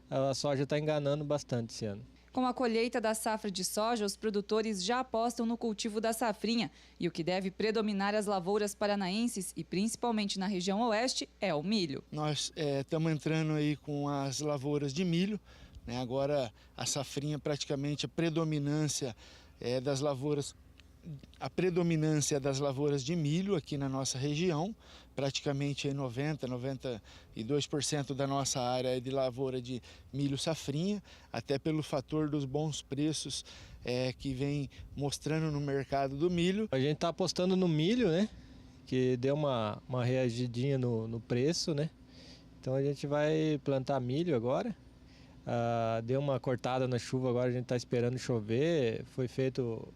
a soja está enganando bastante esse ano. Com a colheita da safra de soja, os produtores já apostam no cultivo da safrinha. E o que deve predominar as lavouras paranaenses, e principalmente na região oeste, é o milho. Nós estamos entrando aí com as lavouras de milho, né? Agora a safrinha praticamente a predominância das lavouras de milho aqui na nossa região. Praticamente 92% da nossa área é de lavoura de milho safrinha, até pelo fator dos bons preços que vem mostrando no mercado do milho. A gente está apostando no milho, né? Que deu uma reagidinha no preço, né? Então a gente vai plantar milho agora. Deu uma cortada na chuva, agora a gente está esperando chover. Foi feito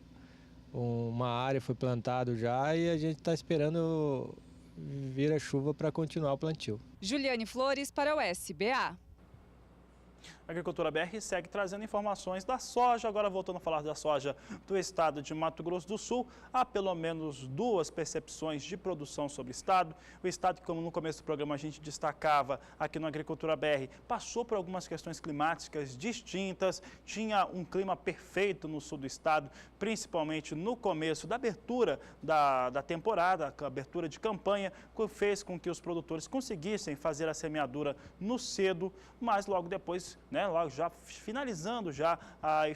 uma área, foi plantado já e a gente está esperando vir a chuva para continuar o plantio. Juliane Flores para o SBA. A Agricultura BR segue trazendo informações da soja. Agora voltando a falar da soja do estado de Mato Grosso do Sul, há pelo menos duas percepções de produção sobre o estado. O estado que, como no começo do programa a gente destacava aqui no Agricultura BR, passou por algumas questões climáticas distintas, tinha um clima perfeito no sul do estado, principalmente no começo da abertura da temporada, a abertura de campanha, que fez com que os produtores conseguissem fazer a semeadura no cedo, mas logo depois, logo já finalizando,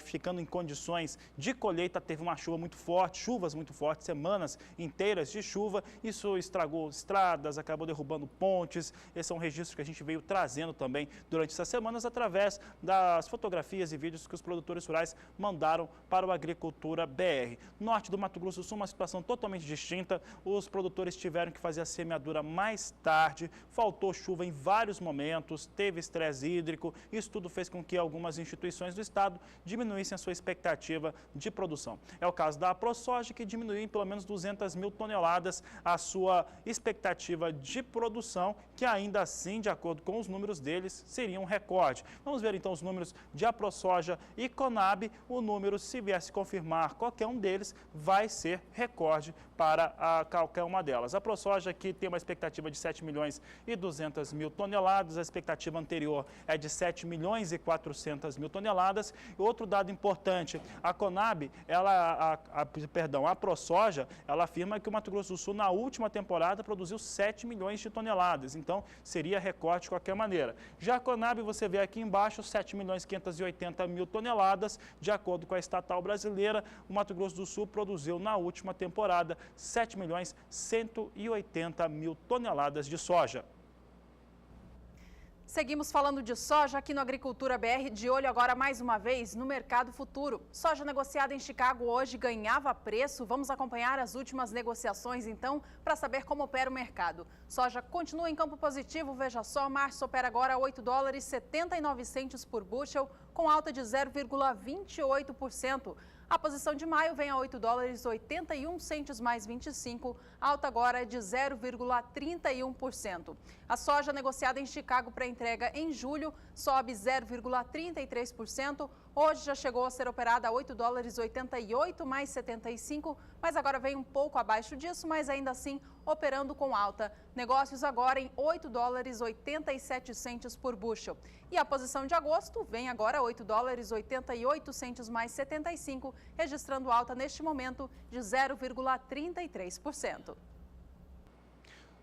ficando em condições de colheita, teve uma chuva muito forte, chuvas muito fortes, semanas inteiras de chuva. Isso estragou estradas, acabou derrubando pontes. Esse é um registro que a gente veio trazendo também durante essas semanas através das fotografias e vídeos que os produtores rurais mandaram para o Agricultura BR. Norte do Mato Grosso do Sul, uma situação totalmente distinta. Os produtores tiveram que fazer a semeadura mais tarde, faltou chuva em vários momentos, teve estresse hídrico. Isso tudo fez com que algumas instituições do estado diminuíssem a sua expectativa de produção. É o caso da AproSoja, que diminuiu em pelo menos 200 mil toneladas a sua expectativa de produção, que ainda assim, de acordo com os números deles, seria um recorde. Vamos ver então os números de AproSoja e Conab. O número, se viesse confirmar qualquer um deles, vai ser recorde para qualquer uma delas. A AproSoja, que tem uma expectativa de 7 milhões e 200 mil toneladas, a expectativa anterior é de 7 milhões e 400 mil toneladas. E outro dado importante, a Conab, a AproSoja, ela afirma que o Mato Grosso do Sul, na última temporada, produziu 7 milhões de toneladas. Então, seria recorde de qualquer maneira. Já a Conab, você vê aqui embaixo, 7 milhões e 580 mil toneladas. De acordo com a estatal brasileira, o Mato Grosso do Sul produziu na última temporada 7 milhões e 180 mil toneladas de soja. Seguimos falando de soja aqui no Agricultura BR, de olho agora mais uma vez no mercado futuro. Soja negociada em Chicago hoje ganhava preço. Vamos acompanhar as últimas negociações então para saber como opera o mercado. Soja continua em campo positivo, veja só, março opera agora $8,79 por bushel, com alta de 0,28%. A posição de maio vem a $8,81 mais 25, alta agora é de 0,31%. A soja negociada em Chicago para entrega em julho sobe 0,33%. Hoje já chegou a ser operada a $8,88 mais 75, mas agora vem um pouco abaixo disso, mas ainda assim operando com alta. Negócios agora em $8,87 por bushel. E a posição de agosto vem agora a $8,88 mais 75, registrando alta neste momento de 0,33%.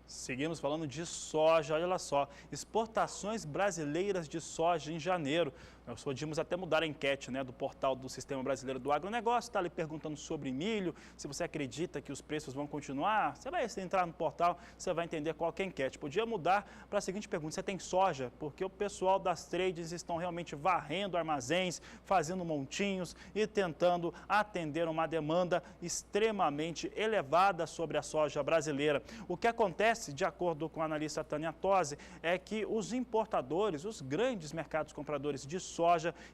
Seguimos falando de soja, olha só, exportações brasileiras de soja em janeiro. Nós podíamos até mudar a enquete, né, do portal do Sistema Brasileiro do Agronegócio, está ali perguntando sobre milho, se você acredita que os preços vão continuar. Você vai entrar no portal, você vai entender qual que é a enquete. Podia mudar para a seguinte pergunta: você tem soja? Porque o pessoal das trades estão realmente varrendo armazéns, fazendo montinhos e tentando atender uma demanda extremamente elevada sobre a soja brasileira. O que acontece, de acordo com a analista Tânia Tosi, é que os importadores, os grandes mercados compradores de soja,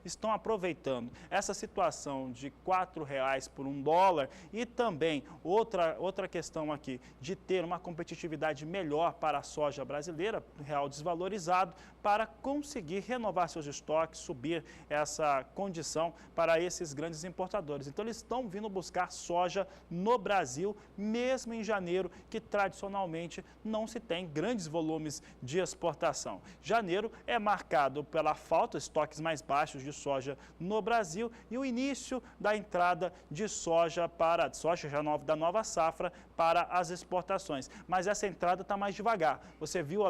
estão aproveitando essa situação de R$ 4,00 por $1 e também outra questão aqui de ter uma competitividade melhor para a soja brasileira, real desvalorizado, para conseguir renovar seus estoques, subir essa condição para esses grandes importadores. Então eles estão vindo buscar soja no Brasil, mesmo em janeiro, que tradicionalmente não se tem grandes volumes de exportação. Janeiro é marcado pela falta de estoques mais baixos de soja no Brasil e o início da entrada de soja já da nova safra para as exportações. Mas essa entrada está mais devagar. Você viu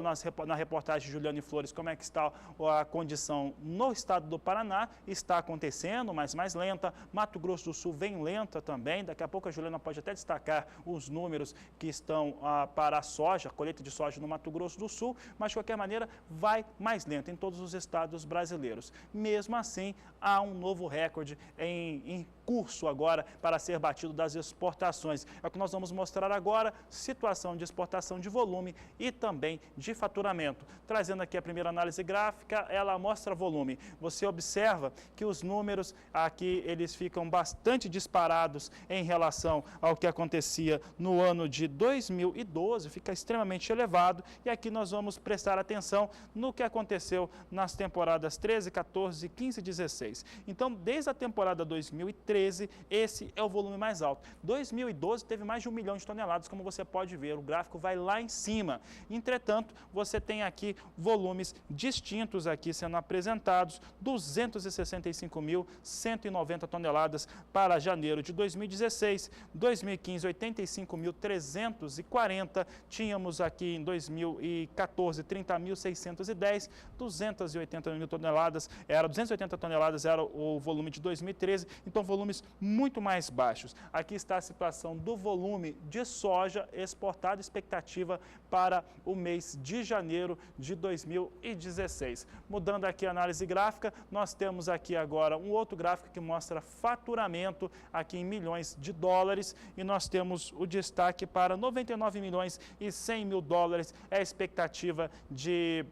na reportagem de Juliane Flores como é que está a condição no estado do Paraná. Está acontecendo, mas mais lenta. Mato Grosso do Sul vem lenta também. Daqui a pouco a Juliana pode até destacar os números que estão para a soja, a colheita de soja no Mato Grosso do Sul, mas de qualquer maneira vai mais lenta em todos os estados brasileiros. Mesmo assim, há um novo recorde em curso agora para ser batido das exportações. É o que nós vamos mostrar agora, situação de exportação de volume e também de faturamento. Trazendo aqui a primeira análise gráfica, ela mostra volume. Você observa que os números aqui, eles ficam bastante disparados em relação ao que acontecia no ano de 2012, fica extremamente elevado, e aqui nós vamos prestar atenção no que aconteceu nas temporadas 13, 14, 15 e 16. Então, desde a temporada 2013, esse é o volume mais alto. 2012 teve mais de 1 milhão de toneladas, como você pode ver, o gráfico vai lá em cima. Entretanto, você tem aqui volumes distintos aqui sendo apresentados, 265.190 toneladas para janeiro de 2016, 2015, 85.340, tínhamos aqui em 2014, 30.610, 280 toneladas era o volume de 2013, então volumes muito mais baixos. Aqui está a situação do volume de soja exportado, expectativa para o mês de janeiro de 2016. Mudando aqui a análise gráfica, nós temos aqui agora um outro gráfico que mostra faturamento aqui em milhões de dólares e nós temos o destaque para 99 milhões e 100 mil dólares, é a expectativa de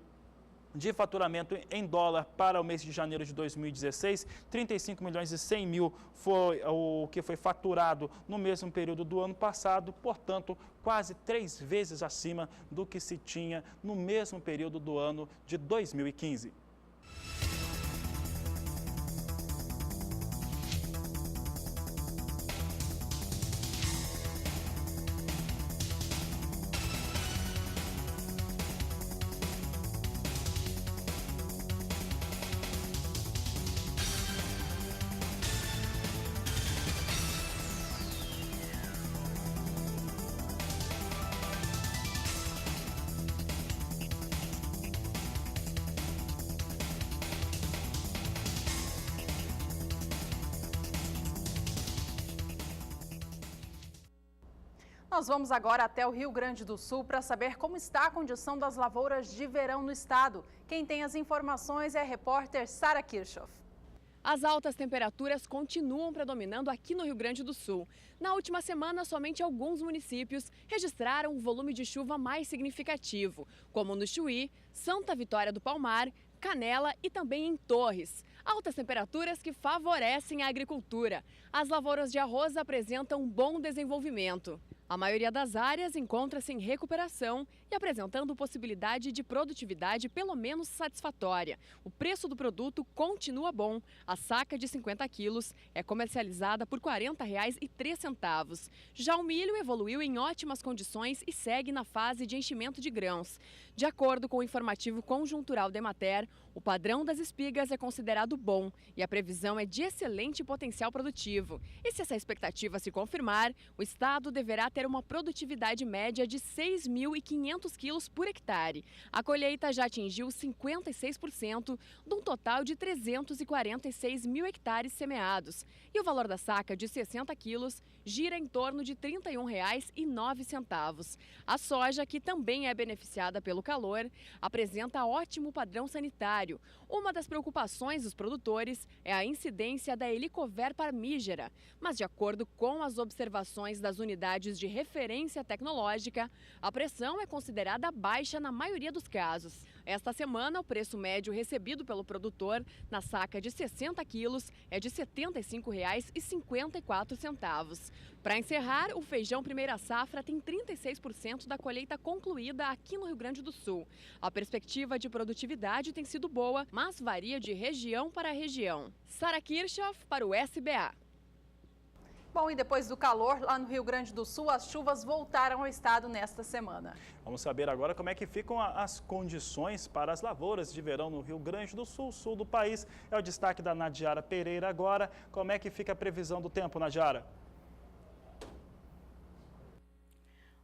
faturamento em dólar para o mês de janeiro de 2016, 35 milhões e 100 mil foi o que foi faturado no mesmo período do ano passado, portanto, quase 3 vezes acima do que se tinha no mesmo período do ano de 2015. Nós vamos agora até o Rio Grande do Sul para saber como está a condição das lavouras de verão no estado. Quem tem as informações é a repórter Sara Kirchhoff. As altas temperaturas continuam predominando aqui no Rio Grande do Sul. Na última semana, somente alguns municípios registraram um volume de chuva mais significativo, como no Chuí, Santa Vitória do Palmar, Canela e também em Torres. Altas temperaturas que favorecem a agricultura. As lavouras de arroz apresentam um bom desenvolvimento. A maioria das áreas encontra-se em recuperação e apresentando possibilidade de produtividade pelo menos satisfatória. O preço do produto continua bom. A saca de 50 quilos é comercializada por R$ 40,03. Já o milho evoluiu em ótimas condições e segue na fase de enchimento de grãos. De acordo com o informativo conjuntural da Emater, o padrão das espigas é considerado bom e a previsão é de excelente potencial produtivo. E se essa expectativa se confirmar, o estado deverá ter uma produtividade média de 6.500 quilos por hectare. A colheita já atingiu 56% de um total de 346 mil hectares semeados. E o valor da saca de 60 quilos gira em torno de R$ 31,09. A soja, que também é beneficiada pelo calor, apresenta ótimo padrão sanitário. Uma das preocupações dos produtores é a incidência da Helicover parmígera, mas de acordo com as observações das unidades de referência tecnológica, a pressão é considerada baixa na maioria dos casos. Esta semana, o preço médio recebido pelo produtor na saca de 60 quilos é de R$ 75,54. Para encerrar, o feijão primeira safra tem 36% da colheita concluída aqui no Rio Grande do Sul. A perspectiva de produtividade tem sido boa, mas varia de região para região. Sara Kirchhoff para o SBA. Bom, e depois do calor, lá no Rio Grande do Sul, as chuvas voltaram ao estado nesta semana. Vamos saber agora como é que ficam as condições para as lavouras de verão no Rio Grande do Sul, sul do país. É o destaque da Nadiara Pereira agora. Como é que fica a previsão do tempo, Nadiara?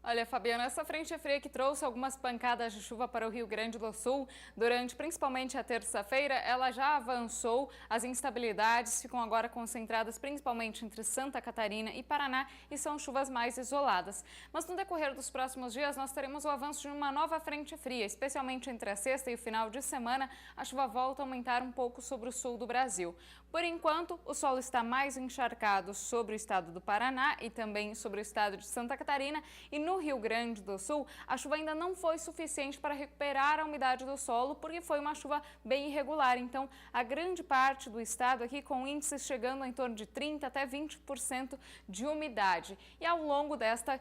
Olha, Fabiana, essa frente fria que trouxe algumas pancadas de chuva para o Rio Grande do Sul durante principalmente a terça-feira, ela já avançou. As instabilidades ficam agora concentradas principalmente entre Santa Catarina e Paraná e são chuvas mais isoladas. Mas no decorrer dos próximos dias nós teremos o avanço de uma nova frente fria, especialmente entre a sexta e o final de semana, a chuva volta a aumentar um pouco sobre o sul do Brasil. Por enquanto, o solo está mais encharcado sobre o estado do Paraná e também sobre o estado de Santa Catarina e no Rio Grande do Sul, a chuva ainda não foi suficiente para recuperar a umidade do solo, porque foi uma chuva bem irregular. Então, a grande parte do estado aqui com índices chegando em torno de 30% até 20% de umidade. E ao longo desta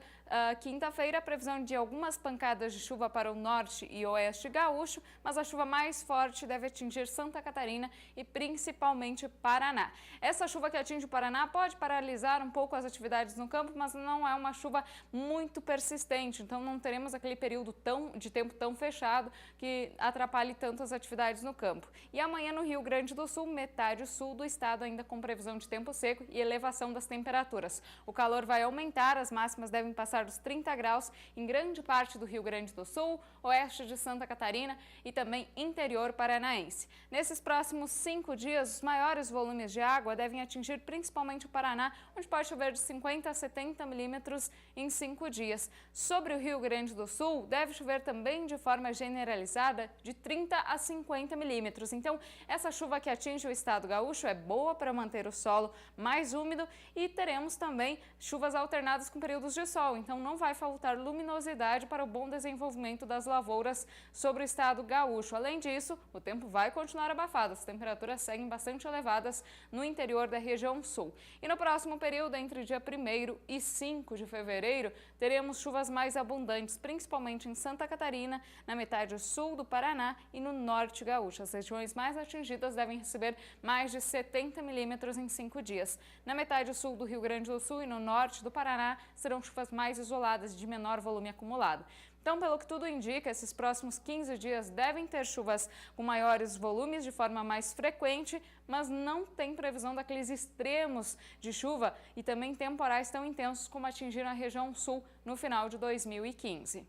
quinta-feira, a previsão de algumas pancadas de chuva para o norte e oeste gaúcho, mas a chuva mais forte deve atingir Santa Catarina e principalmente Paraná. Essa chuva que atinge o Paraná pode paralisar um pouco as atividades no campo, mas não é uma chuva muito persistente, então não teremos aquele período de tempo tão fechado que atrapalhe tanto as atividades no campo. E amanhã no Rio Grande do Sul, metade sul do estado ainda com previsão de tempo seco e elevação das temperaturas. O calor vai aumentar, as máximas devem passar dos 30 graus em grande parte do Rio Grande do Sul, oeste de Santa Catarina e também interior paranaense. Nesses próximos 5 dias, os maiores volumes de água devem atingir principalmente o Paraná, onde pode chover de 50 a 70 milímetros em 5 dias. Sobre o Rio Grande do Sul, deve chover também de forma generalizada de 30 a 50 milímetros. Então, essa chuva que atinge o estado gaúcho é boa para manter o solo mais úmido e teremos também chuvas alternadas com períodos de sol. Então, não vai faltar luminosidade para o bom desenvolvimento das lavouras sobre o estado gaúcho. Além disso, o tempo vai continuar abafado. As temperaturas seguem bastante elevadas no interior da região sul. E no próximo período, entre dia 1º e 5 de fevereiro, teremos chuvas mais abundantes, principalmente em Santa Catarina, na metade sul do Paraná e no norte gaúcho. As regiões mais atingidas devem receber mais de 70 milímetros em 5 dias. Na metade sul do Rio Grande do Sul e no norte do Paraná, serão chuvas mais isoladas de menor volume acumulado. Então, pelo que tudo indica, esses próximos 15 dias devem ter chuvas com maiores volumes de forma mais frequente, mas não tem previsão daqueles extremos de chuva e também temporais tão intensos como atingiram a região sul no final de 2015.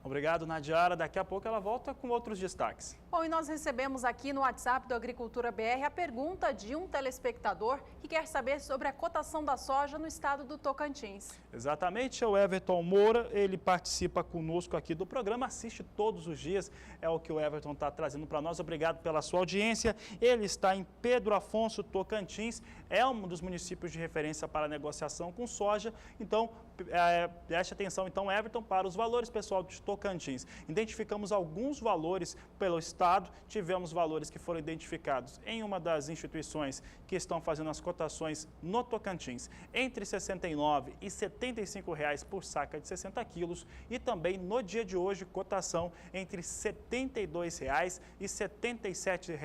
Obrigado, Nadiara. Daqui a pouco ela volta com outros destaques. Bom, e nós recebemos aqui no WhatsApp do Agricultura BR a pergunta de um telespectador que quer saber sobre a cotação da soja no estado do Tocantins. Exatamente, é o Everton Moura, ele participa conosco aqui do programa, assiste todos os dias, é o que o Everton está trazendo para nós. Obrigado pela sua audiência. Ele está em Pedro Afonso, Tocantins, é um dos municípios de referência para a negociação com soja. Então, preste atenção, então, Everton, para os valores, pessoal, de Tocantins. Identificamos alguns valores pelo estado, tivemos valores que foram identificados em uma das instituições que estão fazendo as cotações no Tocantins, entre R$ 69 e R$ 75 por saca de 60 quilos, e também no dia de hoje, cotação entre R$ 72 e R$ 77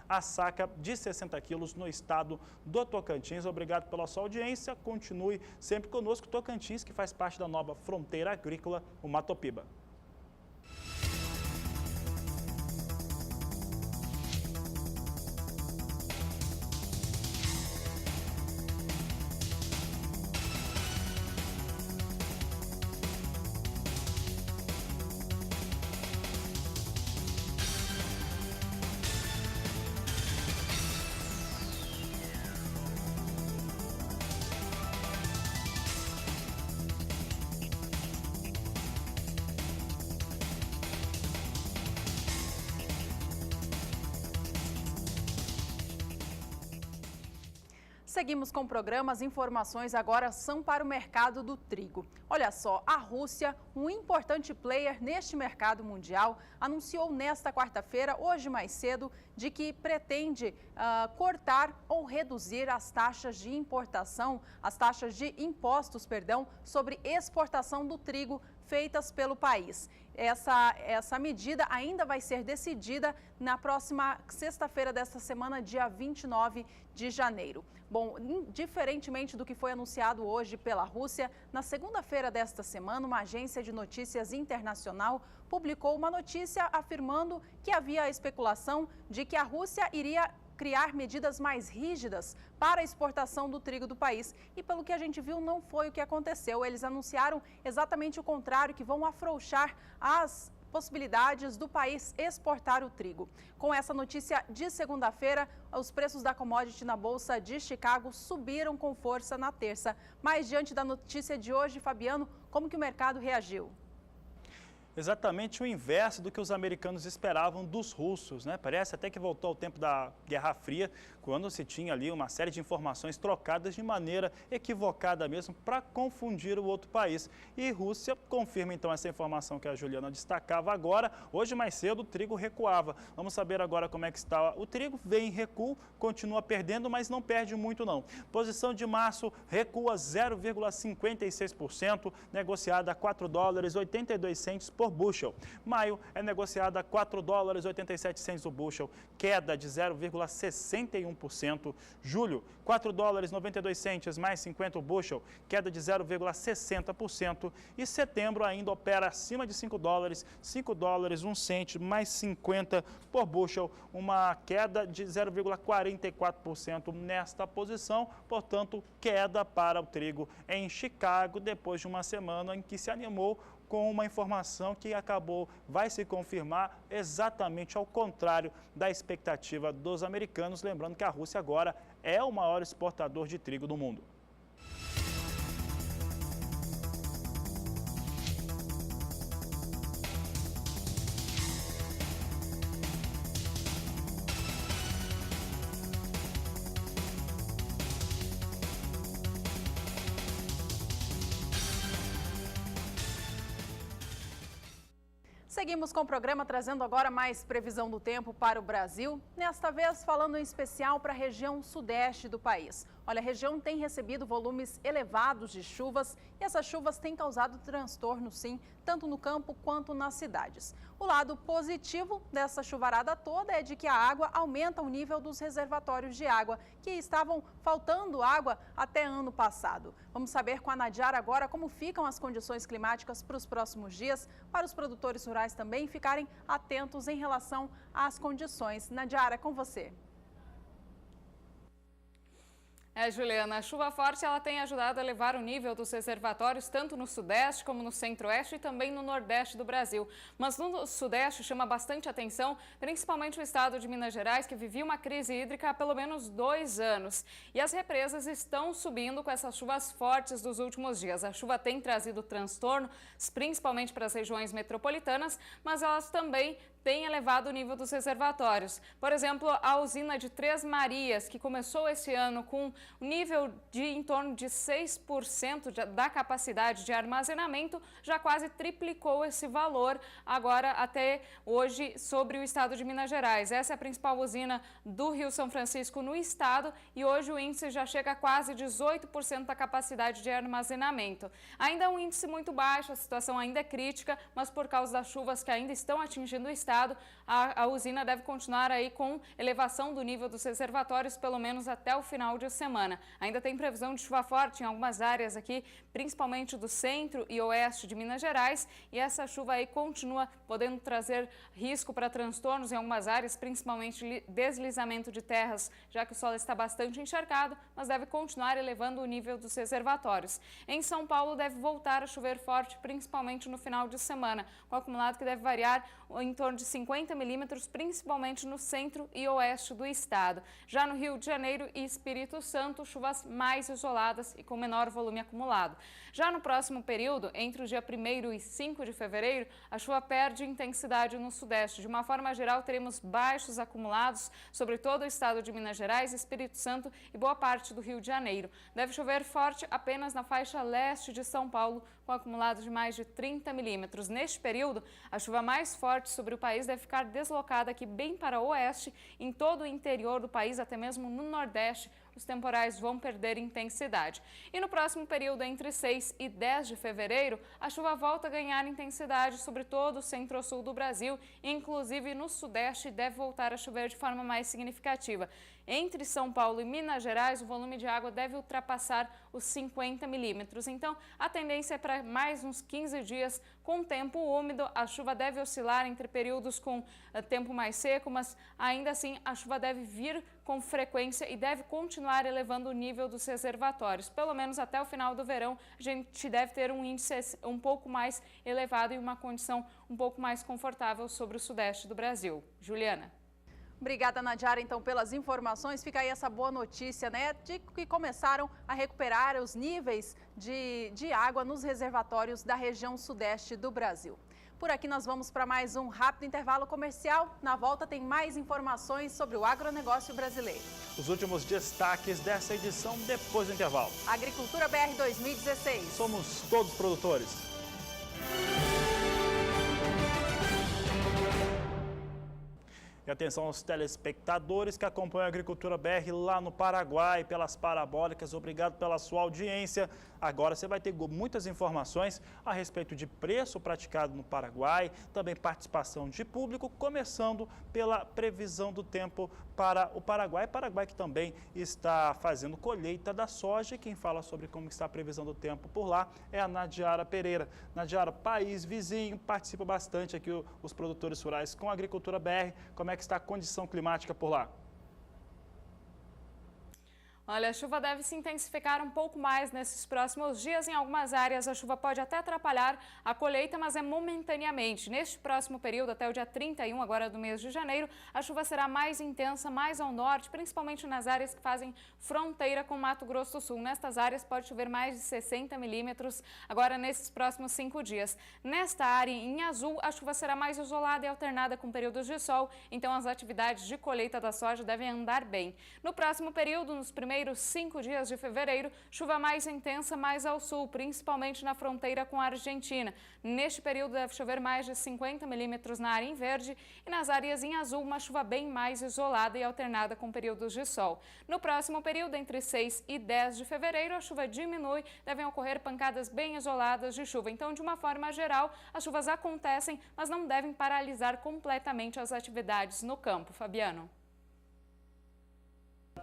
a saca de 60 quilos no estado do Tocantins. Obrigado pela sua audiência, continue sempre conosco, Tocantins, que faz parte da nova fronteira agrícola, o Mato Piba. Seguimos com o programa. As informações agora são para o mercado do trigo. Olha só, a Rússia, um importante player neste mercado mundial, anunciou nesta quarta-feira, hoje mais cedo, de que pretende cortar ou reduzir as taxas de importação, as taxas de impostos, sobre exportação do trigo feitas pelo país. Essa medida ainda vai ser decidida na próxima sexta-feira desta semana, dia 29 de janeiro. Bom, diferentemente do que foi anunciado hoje pela Rússia, na segunda-feira desta semana, uma agência de notícias internacional publicou uma notícia afirmando que havia a especulação de que a Rússia iria criar medidas mais rígidas para a exportação do trigo do país. E pelo que a gente viu, não foi o que aconteceu. Eles anunciaram exatamente o contrário, que vão afrouxar as possibilidades do país exportar o trigo. Com essa notícia de segunda-feira, os preços da commodity na Bolsa de Chicago subiram com força na terça. Mas diante da notícia de hoje, Fabiano, como que o mercado reagiu? Exatamente o inverso do que os americanos esperavam dos russos, né? Parece até que voltou ao tempo da Guerra Fria, quando se tinha ali uma série de informações trocadas de maneira equivocada mesmo para confundir o outro país. E Rússia confirma então essa informação que a Juliana destacava agora. Hoje mais cedo o trigo recuava. Vamos saber agora como é que está o trigo. Vem em recuo, continua perdendo, mas não perde muito não. Posição de março recua 0,56%, negociada a $4,82 por bushel. Maio é negociada a $4,87 o bushel, queda de 0,61%. Julho, $4,92 mais 50 o bushel, queda de 0,60%. E setembro ainda opera acima de $5, $5,01 mais 50 por bushel, uma queda de 0,44% nesta posição. Portanto, queda para o trigo em Chicago, depois de uma semana em que se animou com uma informação que vai se confirmar exatamente ao contrário da expectativa dos americanos. Lembrando que a Rússia agora é o maior exportador de trigo do mundo. Seguimos com o programa, trazendo agora mais previsão do tempo para o Brasil. Nesta vez, falando em especial para a região sudeste do país. Olha, a região tem recebido volumes elevados de chuvas e essas chuvas têm causado transtorno, sim, tanto no campo quanto nas cidades. O lado positivo dessa chuvarada toda é de que a água aumenta o nível dos reservatórios de água, que estavam faltando água até ano passado. Vamos saber com a Nadiara agora como ficam as condições climáticas para os próximos dias, para os produtores rurais também ficarem atentos em relação às condições. Nadiara, com você. Juliana, a chuva forte ela tem ajudado a elevar o nível dos reservatórios tanto no sudeste como no centro-oeste e também no nordeste do Brasil. Mas no sudeste chama bastante atenção, principalmente o estado de Minas Gerais, que vivia uma crise hídrica há pelo menos 2 anos. E as represas estão subindo com essas chuvas fortes dos últimos dias. A chuva tem trazido transtorno, principalmente para as regiões metropolitanas, mas elas também têm elevado o nível dos reservatórios. Por exemplo, a usina de Três Marias, que começou esse ano com um nível de em torno de 6% da capacidade de armazenamento, já quase triplicou esse valor agora até hoje sobre o estado de Minas Gerais. Essa é a principal usina do Rio São Francisco no estado e hoje o índice já chega a quase 18% da capacidade de armazenamento. Ainda é um índice muito baixo, a situação ainda é crítica, mas por causa das chuvas que ainda estão atingindo o estado, a usina deve continuar aí com elevação do nível dos reservatórios pelo menos até o final de semana. Ainda tem previsão de chuva forte em algumas áreas aqui, principalmente do centro e oeste de Minas Gerais, e essa chuva aí continua podendo trazer risco para transtornos em algumas áreas, principalmente deslizamento de terras, já que o solo está bastante encharcado, mas deve continuar elevando o nível dos reservatórios. Em São Paulo deve voltar a chover forte, principalmente no final de semana, com acumulado que deve variar em torno de 50 milímetros, principalmente no centro e oeste do estado. Já no Rio de Janeiro e Espírito Santo, chuvas mais isoladas e com menor volume acumulado. Já no próximo período, entre o dia 1º e 5 de fevereiro, a chuva perde intensidade no sudeste. De uma forma geral, teremos baixos acumulados sobre todo o estado de Minas Gerais, Espírito Santo e boa parte do Rio de Janeiro. Deve chover forte apenas na faixa leste de São Paulo, com acumulados de mais de 30 milímetros. Neste período, a chuva mais forte sobre o país deve ficar deslocada aqui bem para o oeste, em todo o interior do país, até mesmo no nordeste. Os temporais vão perder intensidade. E no próximo período, entre 6 e 10 de fevereiro, a chuva volta a ganhar intensidade sobre todo o centro-sul do Brasil, inclusive no sudeste deve voltar a chover de forma mais significativa. Entre São Paulo e Minas Gerais, o volume de água deve ultrapassar os 50 milímetros. Então, a tendência é para mais uns 15 dias com tempo úmido. A chuva deve oscilar entre períodos com tempo mais seco, mas ainda assim a chuva deve vir com frequência e deve continuar elevando o nível dos reservatórios. Pelo menos até o final do verão, a gente deve ter um índice um pouco mais elevado e uma condição um pouco mais confortável sobre o sudeste do Brasil. Juliana. Obrigada, Nadiara, então, pelas informações. Fica aí essa boa notícia, né, de que começaram a recuperar os níveis de água nos reservatórios da região sudeste do Brasil. Por aqui nós vamos para mais um rápido intervalo comercial. Na volta tem mais informações sobre o agronegócio brasileiro. Os últimos destaques dessa edição depois do intervalo. Agricultura BR 2016. Somos todos produtores. E atenção aos telespectadores que acompanham a Agricultura BR lá no Paraguai, pelas parabólicas. Obrigado pela sua audiência. Agora você vai ter muitas informações a respeito de preço praticado no Paraguai, também participação de público, começando pela previsão do tempo para o Paraguai. Paraguai que também está fazendo colheita da soja. E quem fala sobre como está a previsão do tempo por lá é a Nadiara Pereira. Nadiara, país vizinho, participa bastante aqui os produtores rurais com a Agricultura BR. Como é que está a condição climática por lá? Olha, a chuva deve se intensificar um pouco mais nesses próximos dias. Em algumas áreas, a chuva pode até atrapalhar a colheita, mas é momentaneamente. Neste próximo período, até o dia 31, agora do mês de janeiro, a chuva será mais intensa, mais ao norte, principalmente nas áreas que fazem fronteira com Mato Grosso do Sul. Nestas áreas pode chover mais de 60 milímetros agora nesses próximos 5 dias. Nesta área, em azul, a chuva será mais isolada e alternada com períodos de sol, então as atividades de colheita da soja devem andar bem. No próximo período, nos primeiros 5 dias de fevereiro, chuva mais intensa mais ao sul, principalmente na fronteira com a Argentina. Neste período deve chover mais de 50 milímetros na área em verde e nas áreas em azul uma chuva bem mais isolada e alternada com períodos de sol. No próximo período, entre 6 e 10 de fevereiro, a chuva diminui, devem ocorrer pancadas bem isoladas de chuva. Então, de uma forma geral, as chuvas acontecem, mas não devem paralisar completamente as atividades no campo. Fabiano.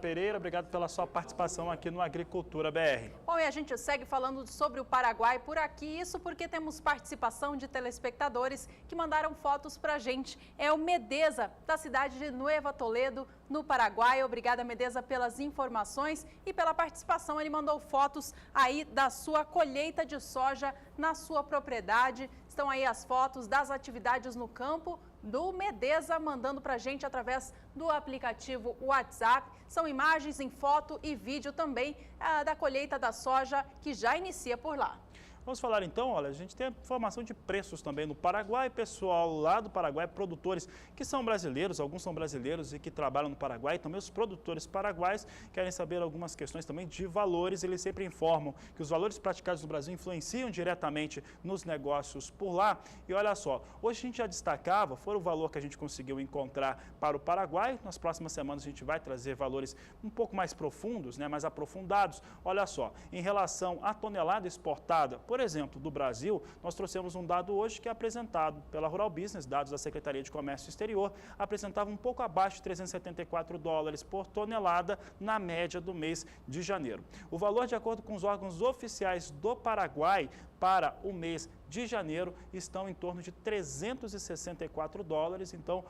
Pereira, obrigado pela sua participação aqui no Agricultura BR. Bom, e a gente segue falando sobre o Paraguai por aqui, isso porque temos participação de telespectadores que mandaram fotos pra gente. É o Medeza, da cidade de Nueva Toledo, no Paraguai. Obrigada, Medeza, pelas informações e pela participação. Ele mandou fotos aí da sua colheita de soja na sua propriedade. Estão aí as fotos das atividades no campo do Medeza, mandando para a gente através do aplicativo WhatsApp. São imagens em foto e vídeo também da colheita da soja que já inicia por lá. Vamos falar então, olha, a gente tem informação de preços também no Paraguai, pessoal lá do Paraguai, produtores que são brasileiros, alguns são brasileiros e que trabalham no Paraguai, também os produtores paraguaios querem saber algumas questões também de valores, eles sempre informam que os valores praticados no Brasil influenciam diretamente nos negócios por lá. E olha só, hoje a gente já destacava, foi o valor que a gente conseguiu encontrar para o Paraguai, nas próximas semanas a gente vai trazer valores um pouco mais profundos, né, mais aprofundados. Olha só, em relação à tonelada exportada, por exemplo, do Brasil, nós trouxemos um dado hoje que é apresentado pela Rural Business, dados da Secretaria de Comércio Exterior, apresentava um pouco abaixo de 374 dólares por tonelada na média do mês de janeiro. O valor, de acordo com os órgãos oficiais do Paraguai, para o mês de janeiro estão em torno de 364 dólares, então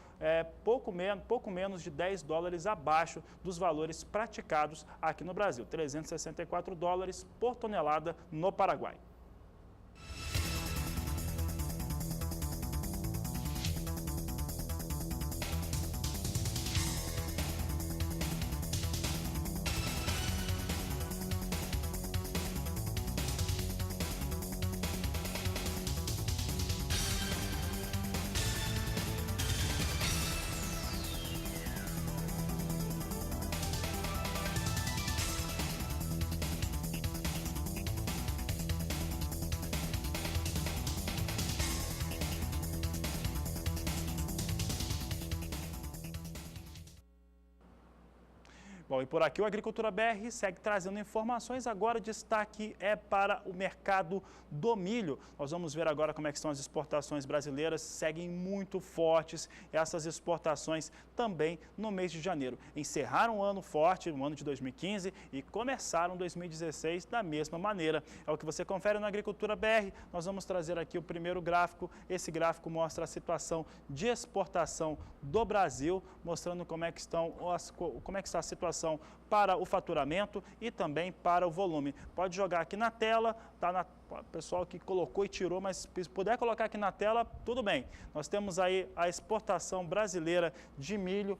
pouco menos de 10 dólares abaixo dos valores praticados aqui no Brasil, 364 dólares por tonelada no Paraguai. Bom, e por aqui o Agricultura BR segue trazendo informações. Agora o destaque é para o mercado do milho. Nós vamos ver agora como é que estão as exportações brasileiras, seguem muito fortes essas exportações também no mês de janeiro. Encerraram um ano forte, no ano de 2015, e começaram 2016 da mesma maneira. É o que você confere no Agricultura BR. Nós vamos trazer aqui o primeiro gráfico. Esse gráfico mostra a situação de exportação do Brasil, mostrando como é que está a situação para o faturamento e também para o volume. Pode jogar aqui na tela, o pessoal que colocou e tirou, mas se puder colocar aqui na tela, tudo bem. Nós temos aí a exportação brasileira de milho,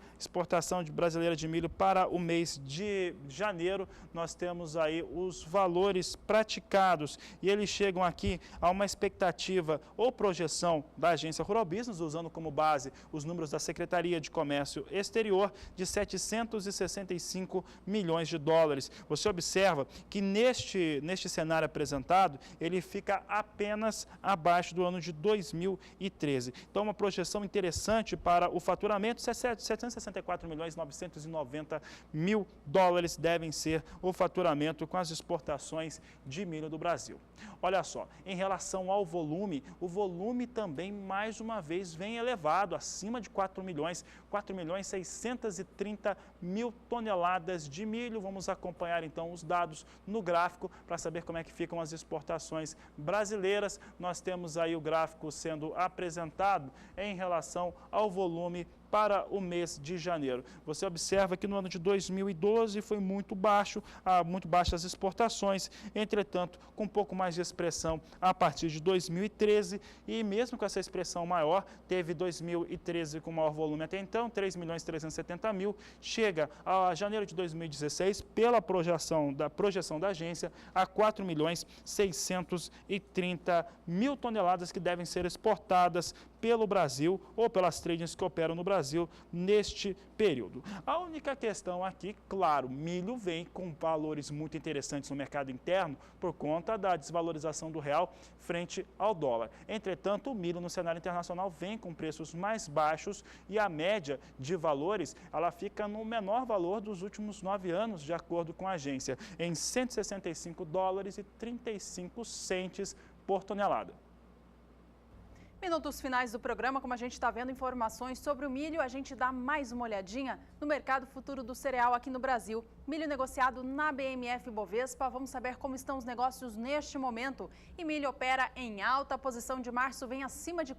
brasileira de milho para o mês de janeiro. Nós temos aí os valores praticados e eles chegam aqui a uma expectativa ou projeção da Agência Rural Business, usando como base os números da Secretaria de Comércio Exterior, de 765 milhões de dólares. Você observa que neste cenário apresentado, ele fica apenas abaixo do ano de 2013. Então, uma projeção interessante para o faturamento, 764 milhões 990 mil dólares devem ser o faturamento com as exportações de milho do Brasil. Olha só, em relação ao volume, o volume também, mais uma vez, vem elevado, acima de 4 milhões 630 mil toneladas de milho. Vamos acompanhar, então, os dados no gráfico para saber como é que ficam as exportações brasileiras. Nós temos aí o gráfico sendo apresentado em relação ao volume para o mês de janeiro. Você observa que no ano de 2012 foi muito baixas as exportações, entretanto, com um pouco mais de expressão a partir de 2013, e mesmo com essa expressão maior, teve 2013 com maior volume até então, 3.370 mil, chega a janeiro de 2016, pela projeção da agência, a 4.630 mil toneladas que devem ser exportadas pelo Brasil ou pelas tradings que operam no Brasil neste período. A única questão aqui, claro, milho vem com valores muito interessantes no mercado interno por conta da desvalorização do real frente ao dólar. Entretanto, o milho no cenário internacional vem com preços mais baixos e a média de valores, ela fica no menor valor dos últimos 9 anos, de acordo com a agência, em 165 dólares e 35 centes por tonelada. Minutos finais do programa, como a gente está vendo informações sobre o milho, a gente dá mais uma olhadinha no mercado futuro do cereal aqui no Brasil. Milho negociado na BMF Bovespa, vamos saber como estão os negócios neste momento. E milho opera em alta, posição de março vem acima de R$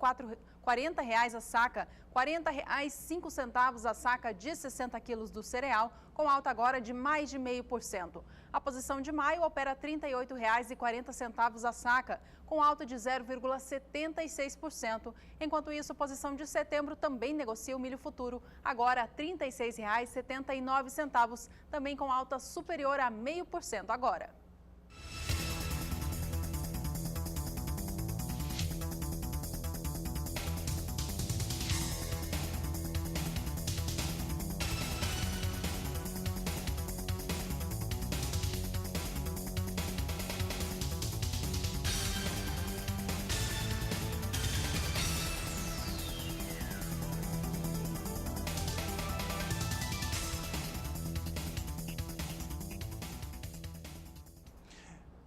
40 a saca, R$ 40,05 a saca de 60 quilos do cereal, com alta agora de mais de 0,5%. A posição de maio opera R$ 38,40 a saca, com alta de 0,76%. Enquanto isso, a posição de setembro também negocia o milho futuro, agora R$ 36,79, também com alta superior a 0,5% agora.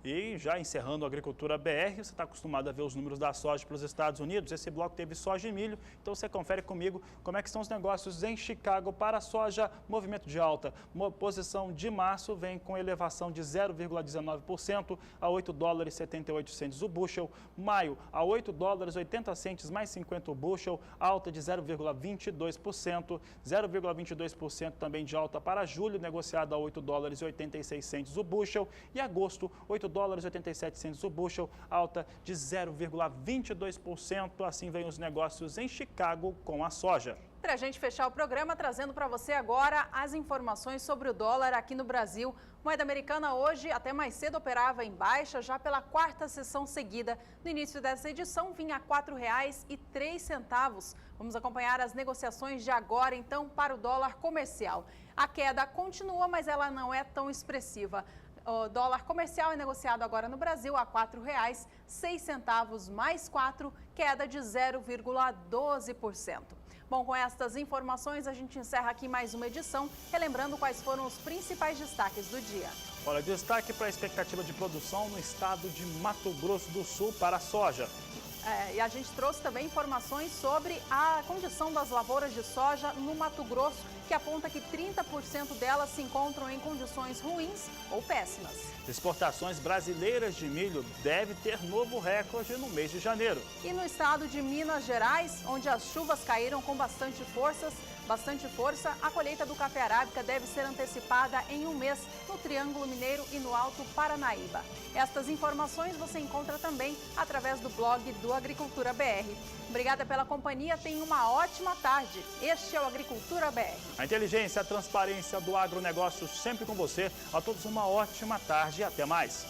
E já encerrando a Agricultura BR, você está acostumado a ver os números da soja para os Estados Unidos. Esse bloco teve soja e milho, então você confere comigo como é que estão os negócios em Chicago para a soja, movimento de alta. Posição de março vem com elevação de 0,19% a 8 dólares e 78 centes o bushel. Maio a 8 dólares 80 centes mais 50 o bushel, alta de 0,22%. 0,22% também de alta para julho, negociado a 8 dólares e 86 centes o bushel. E agosto, 8 dólares e 87 centes o bushel, alta de 0,22%. Assim vem os negócios em Chicago com a soja. Para a gente fechar o programa, trazendo para você agora as informações sobre o dólar aqui no Brasil. Moeda americana hoje, até mais cedo, operava em baixa, já pela quarta sessão seguida. No início dessa edição, vinha a R$ 4,03. Vamos acompanhar as negociações de agora, então, para o dólar comercial. A queda continua, mas ela não é tão expressiva. O dólar comercial é negociado agora no Brasil a R$ 4,06 mais 4, queda de 0,12%. Bom, com estas informações a gente encerra aqui mais uma edição, relembrando quais foram os principais destaques do dia. Olha, destaque para a expectativa de produção no estado de Mato Grosso do Sul para a soja. E a gente trouxe também informações sobre a condição das lavouras de soja no Mato Grosso, que aponta que 30% delas se encontram em condições ruins ou péssimas. Exportações brasileiras de milho devem ter novo recorde no mês de janeiro. E no estado de Minas Gerais, onde as chuvas caíram com bastante força, a colheita do café arábica deve ser antecipada em um mês no Triângulo Mineiro e no Alto Paranaíba. Estas informações você encontra também através do blog do Agricultura BR. Obrigada pela companhia, tenha uma ótima tarde. Este é o Agricultura BR. A inteligência, a transparência do agronegócio sempre com você. A todos uma ótima tarde e até mais.